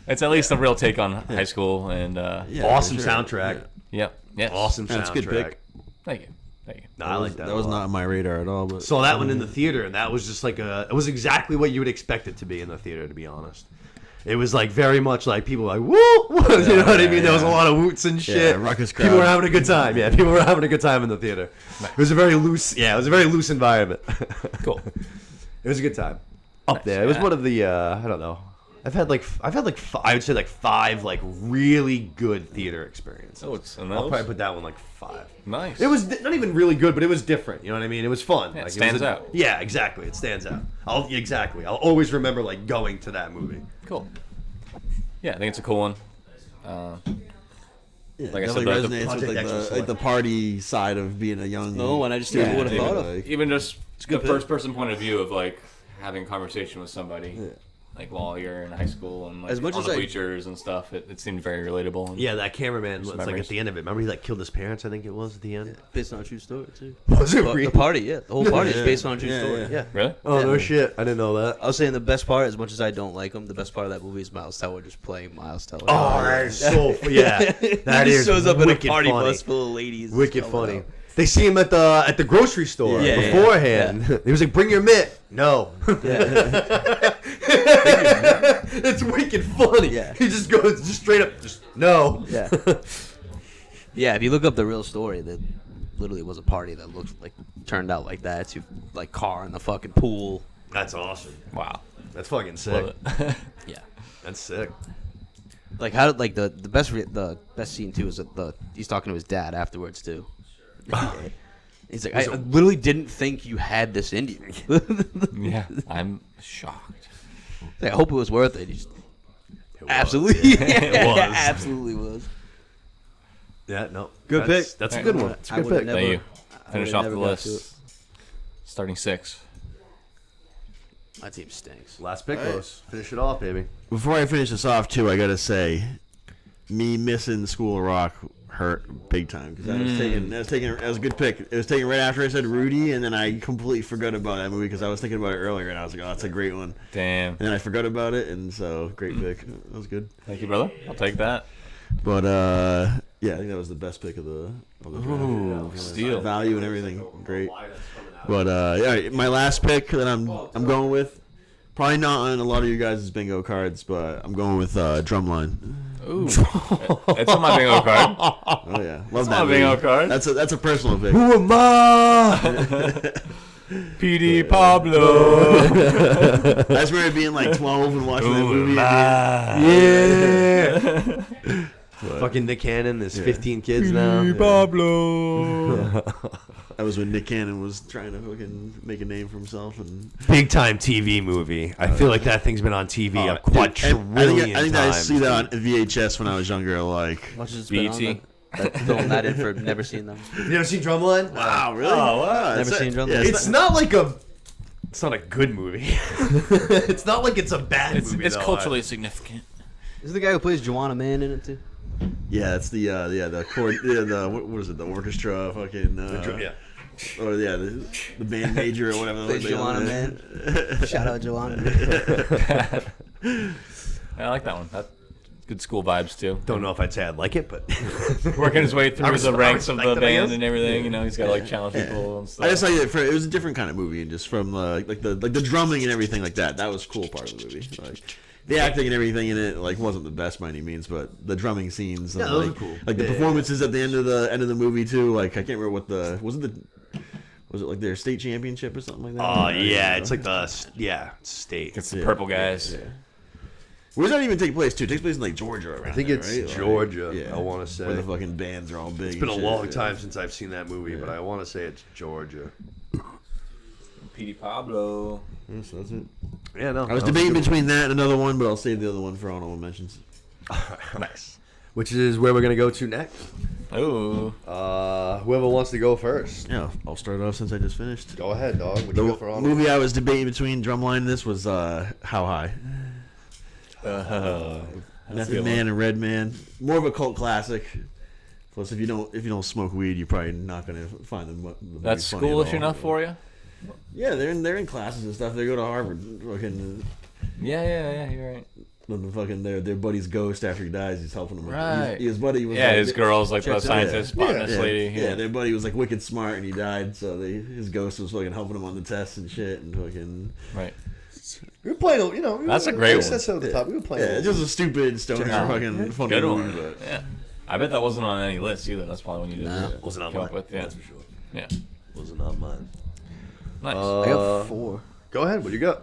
it's at least a real take on high school, and Awesome for sure. soundtrack. yep, yes, Awesome That's soundtrack. a good pick. Thank you, thank you. No, I like that. That was a lot. not on my radar at all. But Saw that one in the theater, and that was just like it was exactly what you would expect it to be in the theater, to be honest. It was like very much like people were like, woo! You know what I mean? There was a lot of whoots and shit. ruckus People crowd. were having a good time. Yeah, people were having a good time in the theater. It was a very loose, it was a very loose environment. Cool. It was a good time. Up there. It was one of the, I don't know. I would say like 5 like really good theater experiences. Oh, it's in I'll those? probably put that one like 5. Nice. It was not even really good, but it was different. You know what I mean? It was fun. Yeah, it was stands out. Yeah, exactly. It stands out. I'll always remember like going to that movie. cool. Yeah, I think it's a cool one. Yeah, Like I said, definitely the resonates Project with X was like the party side of being a young. No, and I just never would have thought of. like, Even just the good pick. first-person point of view of like having a conversation with somebody, like while you're in high school and like As much on as the I- bleachers and stuff. It seemed very relatable. And Yeah, that cameraman was like memories. at the end of it. Remember he like killed his parents, I think it was at the end. Based on a true story too. Was it But really? the party, yeah, the whole party is based on a true Yeah, story. yeah. Yeah. Really? Oh no Yeah. shit. I didn't know that. I was saying the best part, as much as I don't like him, the best part of that movie is Miles Teller just playing Miles Teller. Oh, that is so yeah. That he is just shows up in a wicked party funny. bus full of ladies. and Wicked stuff. funny. They see him at the grocery store Yeah, yeah, beforehand. He was like, "Bring your mitt." No. It's wicked funny. Yeah. He just goes just straight up, just no. Yeah. Yeah, if you look up the real story, that literally was a party that looked like turned out like that. It's like car in the fucking pool. That's awesome. Wow. That's fucking sick. Love it. Yeah. That's sick. Like how did the best scene too is that he's talking to his dad afterwards too. He's like, I literally didn't think you had this in you. Yeah, I'm shocked. Like, I hope it was worth it. He just, was. absolutely, It was. absolutely was. Yeah, no. Good That's- pick. That's a Right. good one. It's a I good would've pick. never- Thank you. I Finish would've off never the got to list. Starting 6. My team stinks. Last pick, Los. Finish it off, baby. Before I finish this off, too, I gotta say, me missing School of Rock hurt big time because that was a good pick. It was taken right after I said Rudy, and then I completely forgot about that movie because I was thinking about it earlier, and I was like, "Oh, that's a great one." Damn. And then I forgot about it, and so great pick. That was good. Thank you, brother. I'll take that. But yeah, I think that was the best pick of the draft. Yeah, steal. Value and everything, great. But yeah, my last pick that I'm going with, probably not on a lot of you guys' bingo cards, but I'm going with Drumline. Ooh. It's on my bingo card. Oh yeah, love It's that on my bingo movie. card. That's a personal pick. Who am I? PD Pablo. I just remember being like 12 and watching that movie. Yeah. Fucking Nick Cannon. There's 15 kids now. Yeah. Pablo. That was when Nick Cannon was trying to fucking make a name for himself. And Big time TV movie. I feel like that thing's been on TV a Dude, quadrillion I think I times. see that on VHS when I was younger. Like, Much as it's been on BT. that film that in for never seen them. You never seen Drumline? wow, really? Oh, wow. Never seen Drumline. Yeah, It's not like a. It's not a good movie. It's not like it's a bad movie. It's though. culturally significant. Is the guy who plays Joanna Man in it too? Yeah, it's the chord, the what is it? The orchestra, fucking Yeah. or the band major or whatever. Plays they Joanna are. Man. Shout out Joanna. I like that one. That good school vibes too. Don't know if I'd say I'd like it, but Working his way through I the ranks of respect the it, I band guess. and everything. You know, he's got to like challenge people and stuff. I just like it. It was a different kind of movie, and just from like the drumming and everything like that. That was a cool part of the movie. Like the acting and everything in it, like wasn't the best by any means, but the drumming scenes, and, Yeah, those like, are cool. Like the Yeah, performances at the end of the movie too. Like I can't remember what was it like their state championship or something like that? oh yeah, it's like the state. It's the purple guys. Yeah. Where does that even take place, too? It takes place in, like, Georgia around I think there, it's right? Like, Georgia, yeah. I want to say. Where the fucking bands are all big. It's been a and long shit, time since I've seen that movie, but I want to say it's Georgia. Petey Pablo. Yeah, so that's it. Yeah, no. I was debating between that and another one, but I'll save the other one for honorable mentions. Nice. Which is where we're going to go to next. Oh. Whoever wants to go first. Yeah, I'll start off since I just finished. Go ahead, dog. What The you got for honorable? movie I was debating between drumline and this was How High. Method Man and Red Man. More of a cult classic. Plus, if you don't smoke weed, you're probably not gonna find the That's funny at schoolish all. enough for you? Yeah, they're in classes and stuff. They go to Harvard. Fucking Yeah, you're right. their buddy's ghost after he dies. He's helping them. Right. His buddy was Yeah, like, his girl's like the checks out- scientist, botanist lady. Yeah, their buddy was like wicked smart and he died. So his ghost was fucking helping him on the tests and shit and fucking. Right. We were playing, That's a great one. That's at the top. We were playing. Yeah, it's just a stupid stoner fucking funny Good movie. one. But Yeah. I bet that wasn't on any list either. That's probably when you just wasn't on came mine. up with. Yeah. That's for sure. Yeah. Wasn't on mine. Nice. I got 4. Go ahead. What do you got?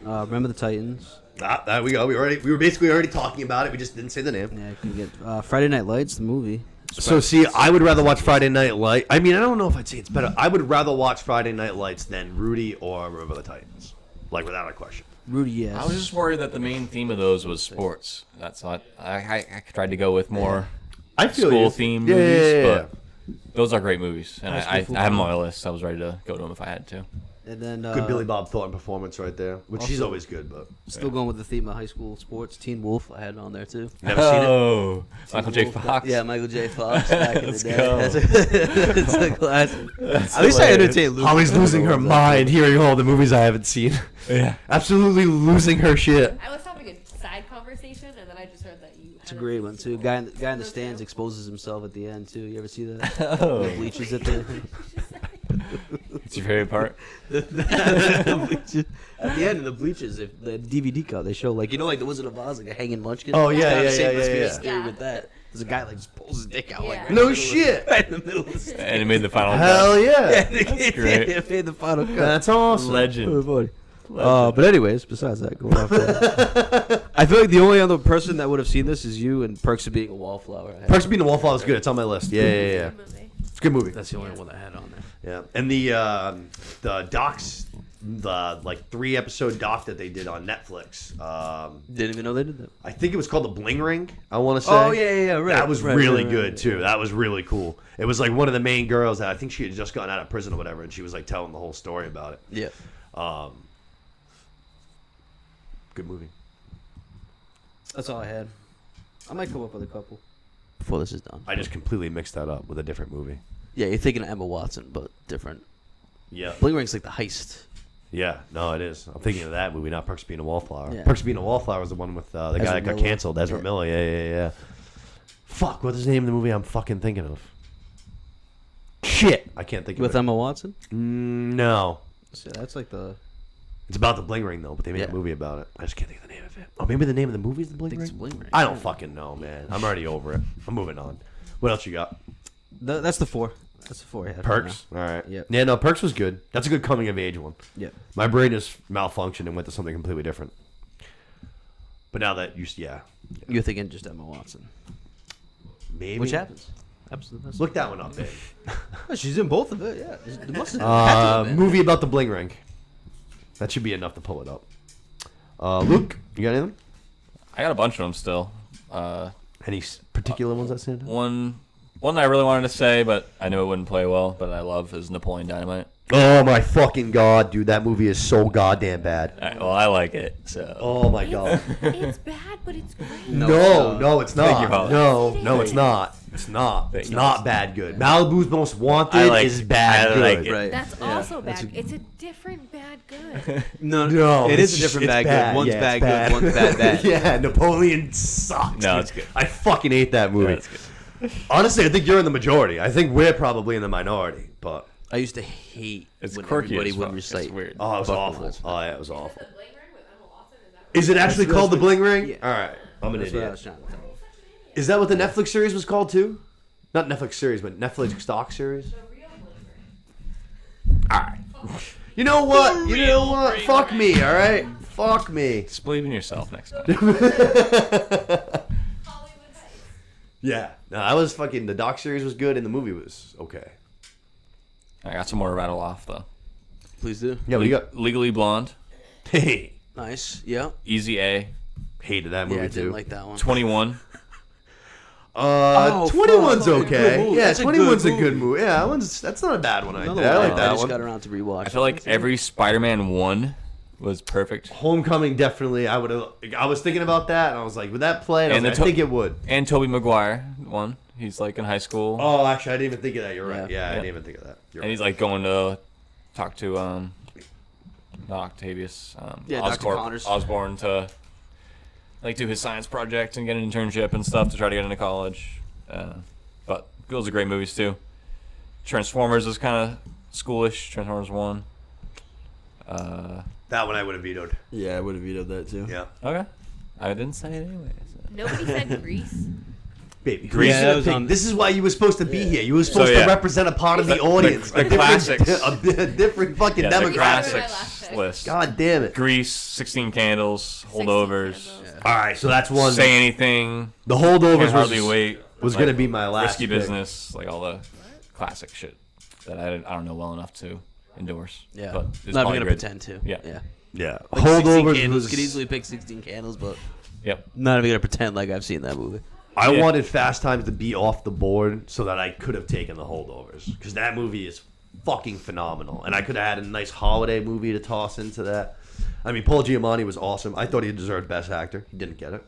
Remember the Titans? There we go. We were basically already talking about it. We just didn't say the name. Yeah, I can get Friday Night Lights, the movie. So see, I would rather watch Friday Night Lights. I mean, I don't know if I'd say it's better. I would rather watch Friday Night Lights than Rudy or Remember the Titans, like without a question. Rudy, yes. I was just worried that the main theme of those was sports. That's what I tried to go with more I feel school you. themed Yeah, movies, yeah, yeah, but those are great movies, and High I school have them on football. my list. I was ready to go to them if I had to. And then Good Billy Bob Thornton performance right there, which he's Also- always good. But Still going with the theme of high school sports. Teen Wolf, I had it on there too. never seen it. Oh, Michael J. Fox. Yeah, Michael J. Fox back in the Let's day. go. It's a classic. At least I entertained Luke. Always losing her mind hearing all the movies I haven't seen. Yeah. Absolutely losing her shit. I was having a side conversation, and then I just heard that you. It's a great one too. Guy in the stands exposes himself at the end too. You ever see that? Oh. The bleachers at the It's your favorite part? at the end of the bleachers. If the DVD cut, they show like like the Wizard of Oz, like a hanging munchkin. Oh, yeah, Kind of yeah, same yeah, conspiracy yeah. theory with that. There's a guy like just pulls his dick out like Yeah. right No in the middle shit. right in the middle of the stand. And he made the final Hell yeah. That's great. They made the final cut. That's awesome. legend. Funny. But anyways, besides that, going off that, I feel like the only other person that would have seen this is you and Perks of Being a Wallflower. Perks of Being a Wallflower is good. It's on my list. Yeah. Movie. It's a good movie. That's the only one that I had on there. Yeah, and the docs, the like 3-episode doc that they did on Netflix. Didn't even know they did that. I think it was called The Bling Ring. I want to say. Oh yeah, right. That was right, really right, good right. too. That was really cool. It was like one of the main girls that I think she had just gotten out of prison or whatever, and she was like telling the whole story about it. Yeah, Good movie. that's all I had. I might come up with a couple before this is done. I just completely mixed that up with a different movie. Yeah, you're thinking of Emma Watson, but different. Yeah. Bling Ring's like the heist. Yeah, no, it is. I'm thinking of that movie, not Perks of Being a Wallflower. Yeah. Perks of Being a Wallflower was the one with the guy Ezra that got Miller. canceled, Ezra Yeah. Miller. Yeah. Fuck, what's the name of the movie I'm fucking thinking of? Shit, I can't think of With it. Emma Watson? No. So that's like the. It's about the Bling Ring, though, but they made Yeah. a movie about it. I just can't think of the name of it. Oh, maybe the name of the movie is the Bling think Ring? it's Bling Ring. I don't fucking know, man. I'm already over it. I'm moving on. What else you got? That's the 4. That's the 4 I had. Perks? All right. Yep. Yeah, no, Perks was good. That's a good coming-of-age one. Yeah. My brain just malfunctioned and went to something completely different. But now that You're thinking just Emma Watson, maybe. which happens. Absolutely. Look that one up, babe. She's in both of it. Yeah. It must have Movie about the Bling Ring. That should be enough to pull it up. Luke, you got anything? I got a bunch of them still. Any particular ones that stand out? One that I really wanted to say, but I knew it wouldn't play well, but I love is Napoleon Dynamite. Oh my fucking god, dude! That movie is so goddamn bad. Well, I like it, so. Oh my god. It's bad, but it's great. No, it's not. Thank you, Holly. No, it's not. It's not. Thank It's you. not bad good. Malibu's Most Wanted I like- is bad I like good. it. Right. That's Yeah. also bad. It's a different bad good. No, It is a it's different it's bad good. One's Yeah, bad it's good, one's bad bad. Yeah, Napoleon sucks. No, dude. it's good. I fucking hate that movie. Yeah, it's good. Honestly, I think you're in the majority. I think we're probably in the minority, but I used to hate It's when quirky everybody as would fuck. recite. It's weird. oh, it was Buck awful. Willis. Oh yeah, it was awful. The Bling Ring with Emma Watson, is that Is it actually called the Bling Ring? Yeah. All right, I'm an That's what I idiot. was trying to tell you. Is that what the Netflix series was called too? Not Netflix series, but Netflix stock series. the real Bling Ring? All right. You know what? Fuck me. All right. Fuck me. Just believe in yourself next time. Yeah. No, I was fucking. The doc series was good, and the movie was okay. I got some more to rattle off though. Please do. Yeah, we got. Legally Blonde, Hey, Nice. Yeah. Easy A, hated that Yeah, movie I didn't too. like that one. 21. 21's fuck. okay. Good movie. Yeah, That's a 21's good a good movie. movie. Yeah, that's not a bad one. I Another like one that I just one. got around to rewatch. I feel like every Spider-Man 1 was perfect. Homecoming definitely. I was thinking about that, and I was like, would that play? And I, And was like, the I think it would. And Tobey Maguire 1. He's like in high school. Oh, actually, I didn't even think of that. You're right. Yeah. Yeah, I didn't even think of that. You're And he's like going to talk to not Octavius, Yeah, Dr. Connors. Osborn to like do his science project and get an internship and stuff to try to get into college. But those are great movies too. Transformers is kind of schoolish. Transformers 1. that one I would have vetoed. Yeah, I would have vetoed that too. Yeah, Okay. I didn't say it anyways. Nobody said Grease. baby. Grease You should have was picked- on- This is why you were supposed to be here. You were supposed yeah. to represent a part of the audience. the a different- classics. a different fucking Yeah, the demographic. classics list. God damn it. Grease, 16 Candles, 16 Holdovers, Candles. All right, so that's one. Say Anything, The holdovers Can't Hardly was, Wait. was like, going to be my last Risky pick. Business, like all the classic shit that I don't know well enough to endorse. Yeah. But it's Not even probably gonna good. pretend to. Yeah. Yeah. Yeah, Like 16 holdovers candles. was. Could easily pick 16 candles, but Yep. not even gonna pretend like I've seen that movie. I Yeah. wanted Fast Times to be off the board so that I could have taken the holdovers because that movie is fucking phenomenal, and I could have had a nice holiday movie to toss into that. I mean, Paul Giamatti was awesome. I thought he deserved Best Actor. He didn't get it,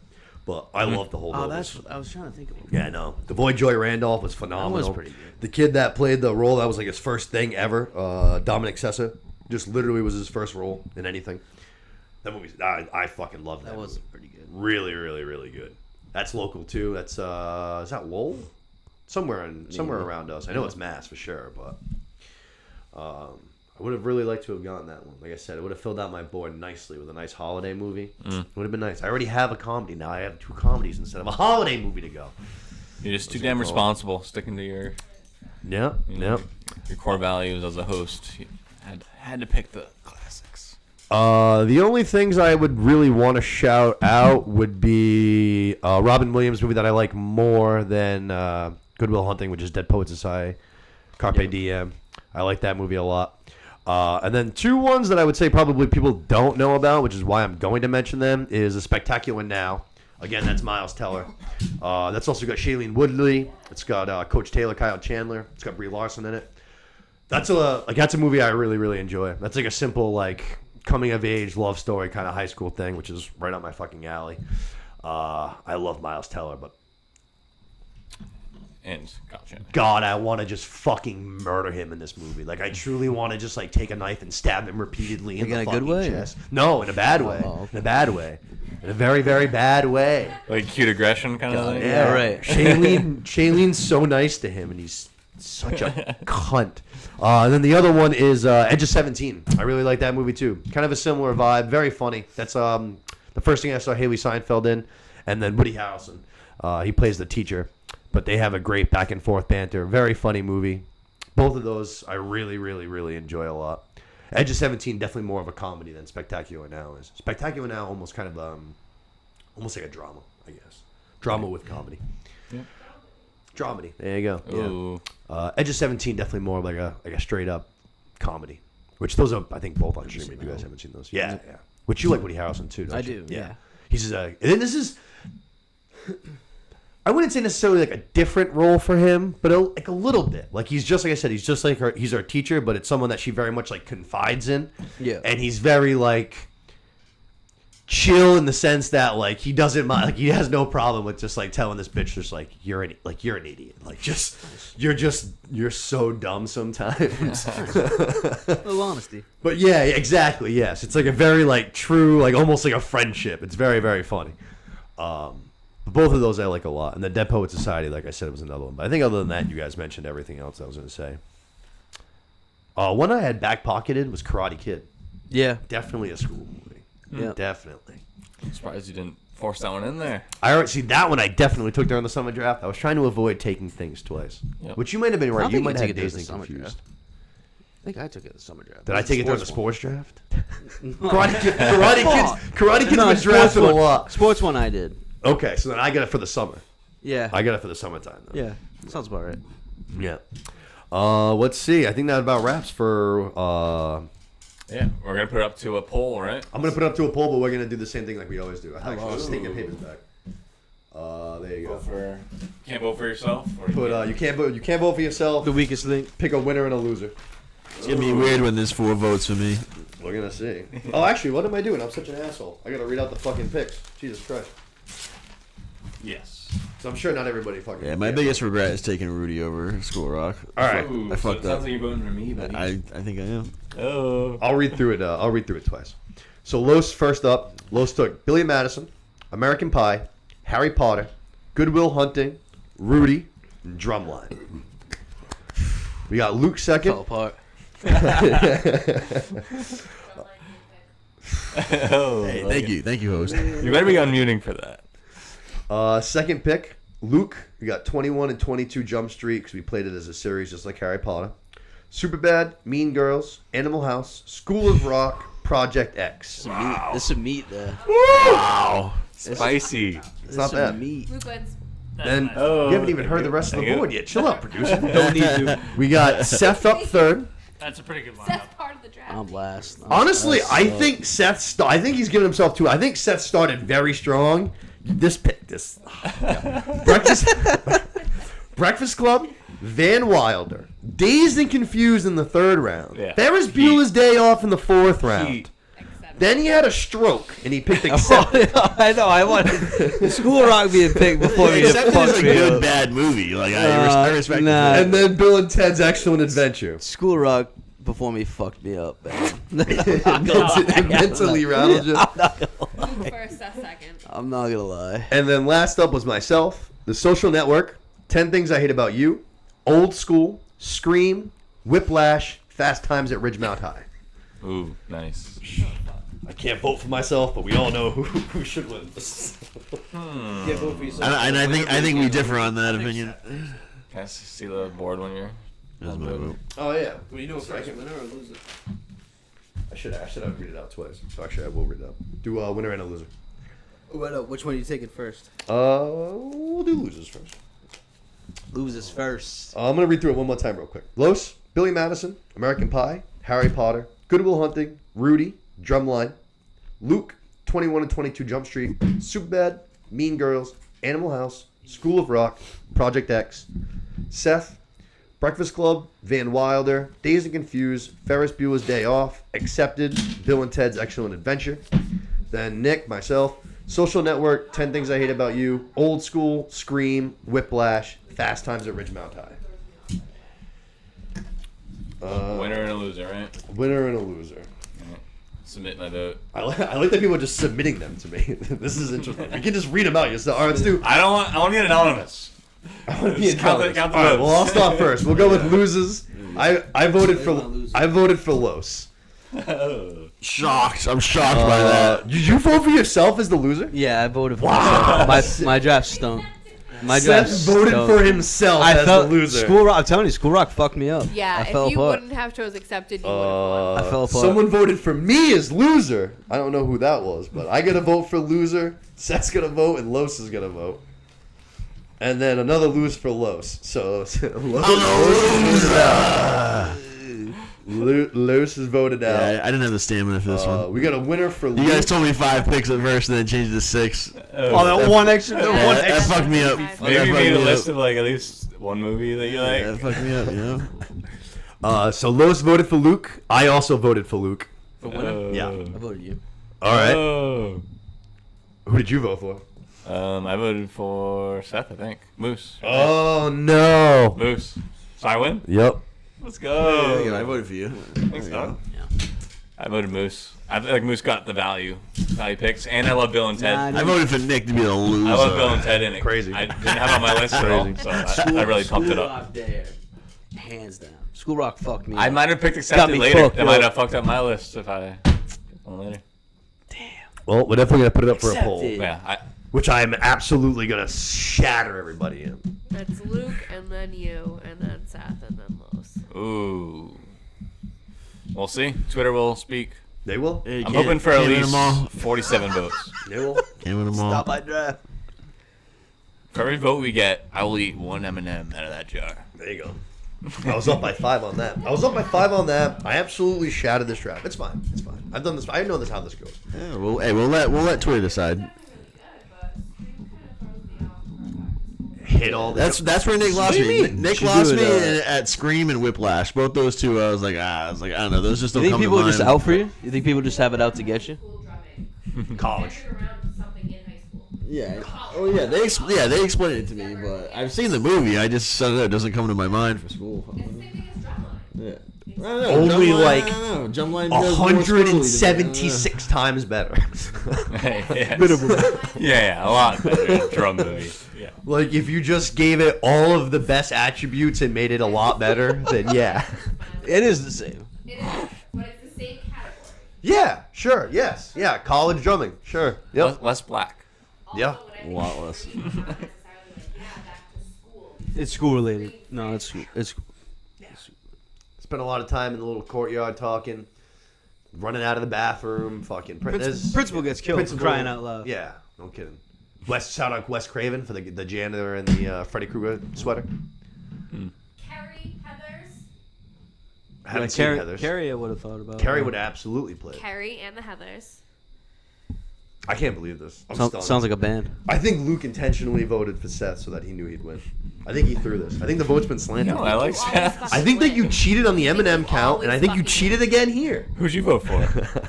but I love the holdovers. Oh, that's what I was trying to think of. Yeah, no. The boy Joy Randolph was phenomenal. pretty good. The kid that played the role, that was like his first thing ever. Dominic Sessa. Just literally was his first role in anything. That movie, I fucking love that. That was movie. pretty good. Really, really, really good. That's local too. That's is that Lowell? Somewhere around us. I know it's Mass for sure, but I would have really liked to have gotten that one. Like I said, it would have filled out my board nicely with a nice holiday movie. It would have been nice. I already have a comedy now. I have 2 comedies instead of a holiday movie to go. You're just too damn responsible, sticking to your Yep. Yep. your core values as a host. You had to pick the classics. The only things I would really want to shout out would be Robin Williams movie that I like more than Good Will Hunting, which is Dead Poets Society, Carpe Diem. I like that movie a lot. And then 2 ones that I would say probably people don't know about, which is why I'm going to mention them, is A Spectacular Now. Again, that's Miles Teller. That's also got Shailene Woodley. It's got Coach Taylor, Kyle Chandler. It's got Brie Larson in it. That's a movie I really, really enjoy. That's like a simple like coming of age love story kind of high school thing, which is right up my fucking alley. I love Miles Teller, but And gotcha. God, I want to just fucking murder him in this movie. Like I truly want to just like take a knife and stab him repeatedly in Like the in a good fucking way? chest. No, in a bad way. Oh, okay. In a bad way. In a very, very bad way. Like cute aggression kind of thing. Yeah, right. Shailene's so nice to him, and he's such a cunt. And then the other one is Edge of 17. I really like that movie too. Kind of a similar vibe, very funny. That's the first thing I saw Haley Seinfeld in, and then Woody Harrelson. He plays the teacher, but they have a great back and forth banter. Very funny movie. Both of those I really, really, really enjoy a lot. Edge of 17 definitely more of a comedy than Spectacular Now is. Spectacular Now almost kind of almost like a drama, I guess. Drama with comedy. Dramedy. There you go. Ooh. Yeah. Edge of 17 definitely more like a straight up comedy, which those are I think both on streaming. You guys haven't seen those? Yeah, yeah. Which you like Woody Harrelson too? Don't I you? do, yeah. He's and then this is. I wouldn't say necessarily like a different role for him, but like a little bit. Like he's just like I said, he's just like he's our teacher, but it's someone that she very much like confides in. Yeah. And he's very like chill in the sense that like he doesn't mind, like he has no problem with just like telling this bitch just like you're an idiot, like you're so dumb sometimes. Little honesty. But yeah, exactly. Yes, it's like a very like true, like almost like a friendship. It's very, very funny. Both of those I like a lot, and the Dead Poet Society, like I said, was another one. But I think other than that, you guys mentioned everything else I was going to say. One I had back pocketed was Karate Kid. Yeah. Definitely a school movie. Yeah. Definitely. I'm surprised you didn't force that one in there. I already see that one. I definitely took during the summer draft. I was trying to avoid taking things twice, Yep. which you might have been I right. don't You think might you have take it during Dazed the and summer Confused. think I took it the summer draft. Did I take it during the sports draft? Karate Kids No, been drafted a lot. Sports one I did. Okay, so then I got it for the summer. Yeah. I got it for the summertime. Though. Yeah. Sounds about right. Yeah. Let's see. I think that about wraps for. Yeah, we're gonna put it up to a poll, right? I'm gonna put it up to a poll, but we're gonna do the same thing like we always do. Actually, let's take your papers back. There you go. Can't vote for yourself. Or Put you can't vote. You can't vote for yourself. The weakest link. Pick a winner and a loser. It's gonna be weird when there's 4 votes for me. We're gonna see. Oh, actually, what am I doing? I'm such an asshole. I gotta read out the fucking picks. Jesus Christ. Yes. So I'm sure not everybody fucking. Yeah, my biggest regret is taking Rudy over School Rock. All right. Ooh, I so fucked it sounds up. like you're voting for me, buddy. I think I am. Oh. I'll read through it. I'll read through it twice. So Los first up. Los took Billy Madison, American Pie, Harry Potter, Good Will Hunting, Rudy, and Drumline. We got Luke second. Fell apart. Oh, Hey, okay. thank you, host. You better be unmuting for that. Second pick, Luke. We got 21 and 22 Jump Street because we played it as a series just like Harry Potter. Superbad, Mean Girls, Animal House, School of Rock, Project X. There's some meat there. Wow. Spicy. It's not Some bad. meat. Luke wins. And Oh, you haven't even heard the rest of thank the you. board yet. Chill out, producer. Don't need to. We got Seth up third. That's a pretty good lineup. That's part of the draft. I'm last. Honestly, I think I think he's giving himself 2. I think Seth started very strong. Breakfast Club, Van Wilder, Dazed and Confused in the 3rd round. Yeah. Ferris Bueller's Day Off in the 4th round. Heat. Except Then he had a stroke and he picked Accept. I know. I wanted School Rock being picked before me to Except fuck it's a me good up. bad movie. Like I respect nah. it. And then Bill and Ted's Excellent Adventure. School Rock before me fucked me up, man. Mentally rattled you. Luke first, Seth second. I'm not gonna lie. And then last up was myself, The Social Network, 10 Things I Hate About You, Old School, Scream, Whiplash, Fast Times at Ridgemount High. Ooh, nice. I can't vote for myself, but we all know who should win. And I think we differ on that opinion. Can I see the board when you're? That's my vote. Oh yeah. What are you doing first, winner or loser? I should have read it out twice. So actually, I will read it out. Do a winner and a loser. Which one are you taking first? We'll do losers first. Losers first. I'm gonna read through it one more time real quick. Los, Billy Madison, American Pie, Harry Potter, Good Will Hunting, Rudy, Drumline, Luke, 21 and 22 Jump Street, Superbad, Mean Girls, Animal House, School of Rock, Project X, Seth, Breakfast Club, Van Wilder, Dazed and Confused, Ferris Bueller's Day Off, Accepted, Bill and Ted's Excellent Adventure. Then Nick, myself, Social Network, 10 Things I Hate About You, Old School, Scream, Whiplash, Fast Times at Ridgemount High. Winner and a loser, right? Winner and a loser. Submit my vote. I like that people are just submitting them to me. This is interesting. You can just read them out yourself. All right, let's do. I want to get anonymous. I want to be Just count the intelligent. All right, votes. well, I'll start first. We'll go with losers. I voted for Los. Shocked. I'm shocked by that. Did you vote for yourself as the loser? Yeah, I voted for myself. My draft stunk. My draft Seth voted stunk. for himself I as felt the loser. School Rock. I'm telling you, School Rock fucked me up. Yeah, I if fell you apart. wouldn't have chose Accepted, you would have won. I fell apart. Someone voted for me as loser. I don't know who that was, but I gotta vote for loser. Seth's gonna vote, and Los is gonna vote. And then another lose for Los. So Los is voted out. Yeah, I didn't have the stamina for this one. We got a winner for You guys Luke. told me 5 picks at first and then changed it to 6. Oh, that one extra. Yeah, One that extra. fucked me up. Maybe That Maybe you fucked made a me list up. of like at least one movie that you like. Yeah, that fucked me up, you know? So Los voted for Luke. I also voted for Luke. For winner? Yeah. I voted you. All right. Oh. Who did you vote for? I voted for Seth, I think. Moose. Oh no. Moose. So I win? Yep. Let's go. I voted for you. Thanks, dog. I voted Moose. I feel like Moose got the value picks, and I love Bill and Ted. Nah, I voted for Nick to be the loser. I love Bill and Ted in it. Crazy. I didn't have it on my list at all, so I really pumped it School up. Rock there. Hands down. School Rock fucked me I up. might have picked Got Accepted me later. fucked That might up. have fucked up my list if I picked one later. Well, we're definitely gonna put it up for a poll, Accepted. Yeah, which I am absolutely gonna shatter everybody in. It's Luke, and then you, and then Seth, and then Los. ooh. We'll see. Twitter will speak. They will. Hey, I'm can't- hoping for at can't win least them all. 47 votes. They will. Can't win them all. Stop my draft. For every vote we get, I will eat one M&M out of that jar. There you go. I was up by 5 on that. I absolutely shattered this draft. It's fine. It's fine. I've done this. I know this how this goes. Yeah, well, hey, we'll let Twitter decide. Hit all. That's where Nick lost What do you me. mean? Nick Should lost do me it, at Scream and Whiplash. Both those two, I was like, I don't know. Those just You don't think come people to are just mind. out for you? You think people just have it out to get you? college. Yeah. Oh yeah. They explained it to me, but I've seen the movie. I don't know. It doesn't come to my mind for school. Yeah. I don't know. Only Jump line, like I don't know. Jump line does more slowly than- 176 times better. Yeah, a lot better drum movie. Yeah. Like if you just gave it all of the best attributes and made it a lot better, then yeah. It is the same. It is, but it's the same category. Yeah, sure, yes. Yeah, college drumming. Sure. Yep. Less black. Yeah. A lot less. It's school related. No, it's Spent a lot of time in the little courtyard talking, running out of the bathroom, fucking. principal gets killed for crying out loud. Yeah, no kidding. Shout out Wes Craven for the janitor and the Freddy Krueger sweater. Carrie Heathers. I haven't seen Heathers. Carrie, I would have thought about. Carrie would absolutely play. Carrie and the Heathers. I can't believe this. I'm Sounds, stunned. sounds like a band. I think Luke intentionally voted for Seth so that he knew he'd win. I think he threw this. I think the vote's been slanted. No, I like Seth. I think that you cheated on the M&M count, and I think you cheated again here. Who'd you vote for?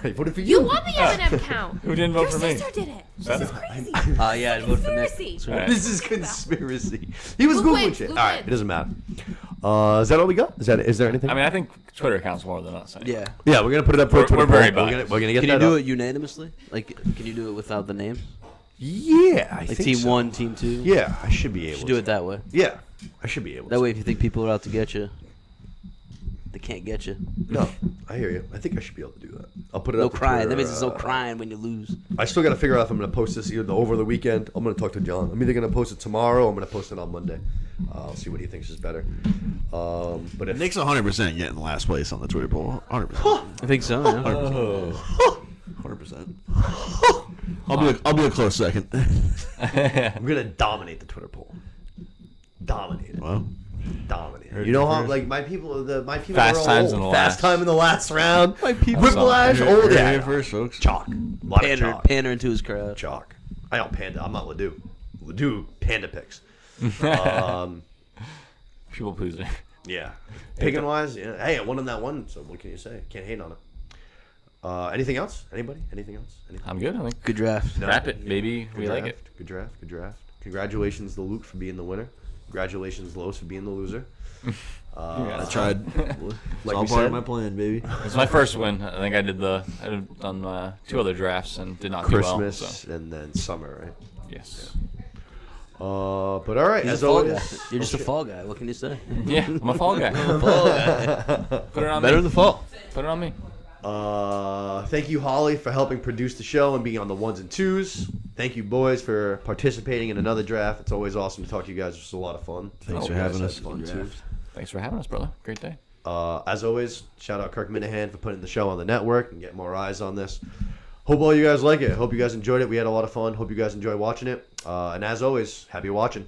I voted for You you. won the M&M count. Who didn't vote Your for me? sister did it. This Seth? is crazy. Yeah, I voted for Nick. Conspiracy. Alright. This is conspiracy. He was Luke Googling wins, shit. Luke All right, wins. it doesn't matter. Is that all we got? Is there anything? I mean, I think Twitter counts more than us. Yeah. yeah, we're gonna put it up for a We're Twitter very poll. We're biased. gonna get Can that you do up. it unanimously? Like, can you do it without the names? Yeah, I Like think team so. 1, team 2? Yeah, I should be able Should to do it that way. Yeah, I should be able That to. way, if you think people are out to get you, they can't get you. No, I hear you. I think I should be able to do that. I'll put it No up. for crying. Twitter, That means there's no crying when you lose. I still got to figure out if I'm going to post this either over the weekend. I'm going to talk to John. I'm either going to post it tomorrow or I'm going to post it on Monday. I'll see what he thinks is better. But if Nick's 100% getting last place on the Twitter poll. 100%. I think so. Yeah. 100%. I'll be a close second. I'm going to dominate the Twitter poll. Dominate it. Well, Dominate it. Heard You know it how first. like my people Fast are all times old. in the Fast last. time in the last round. My people. Whiplash, Heard old it yeah. here first, folks. Chalk. A lot of chalk. Pander into his crowd. Chalk. I know Panda. I'm not Ledoux. Ledoux, Panda picks. People pleaser. Yeah. Picking wise, yeah. Hey, I won on that one, so what can you say? Can't hate on it. Anything else? Anybody? Anything else? Anything? I'm good. I think. Good draft. No. Wrap it, baby. Good We draft. like it. Good draft. Good draft. Congratulations to Luke for being the winner. Congratulations, Los, for being the loser. I tried. It's Like all we part said, of my plan, baby. It's my first win. I think I did done 2 other drafts and did not do well. Christmas So and then summer, right? yes. But all right, He's as a fall always, guy. You're just a fall guy. What can you say? Yeah, I'm a fall guy. Put it on Better me. in the fall. Put it on me. thank you, Holly, for helping produce the show and being on the ones and twos. Thank you, boys, for participating in another draft. It's always awesome to talk to you guys. It's a lot of fun. Thanks for You guys having had us. Fun Good too. draft. Thanks for having us, brother. Great day. As always, shout out Kirk Minahan for putting the show on the network and getting more eyes on this. Hope all you guys like it. Hope you guys enjoyed it. We had a lot of fun. Hope you guys enjoy watching it. And as always, happy watching.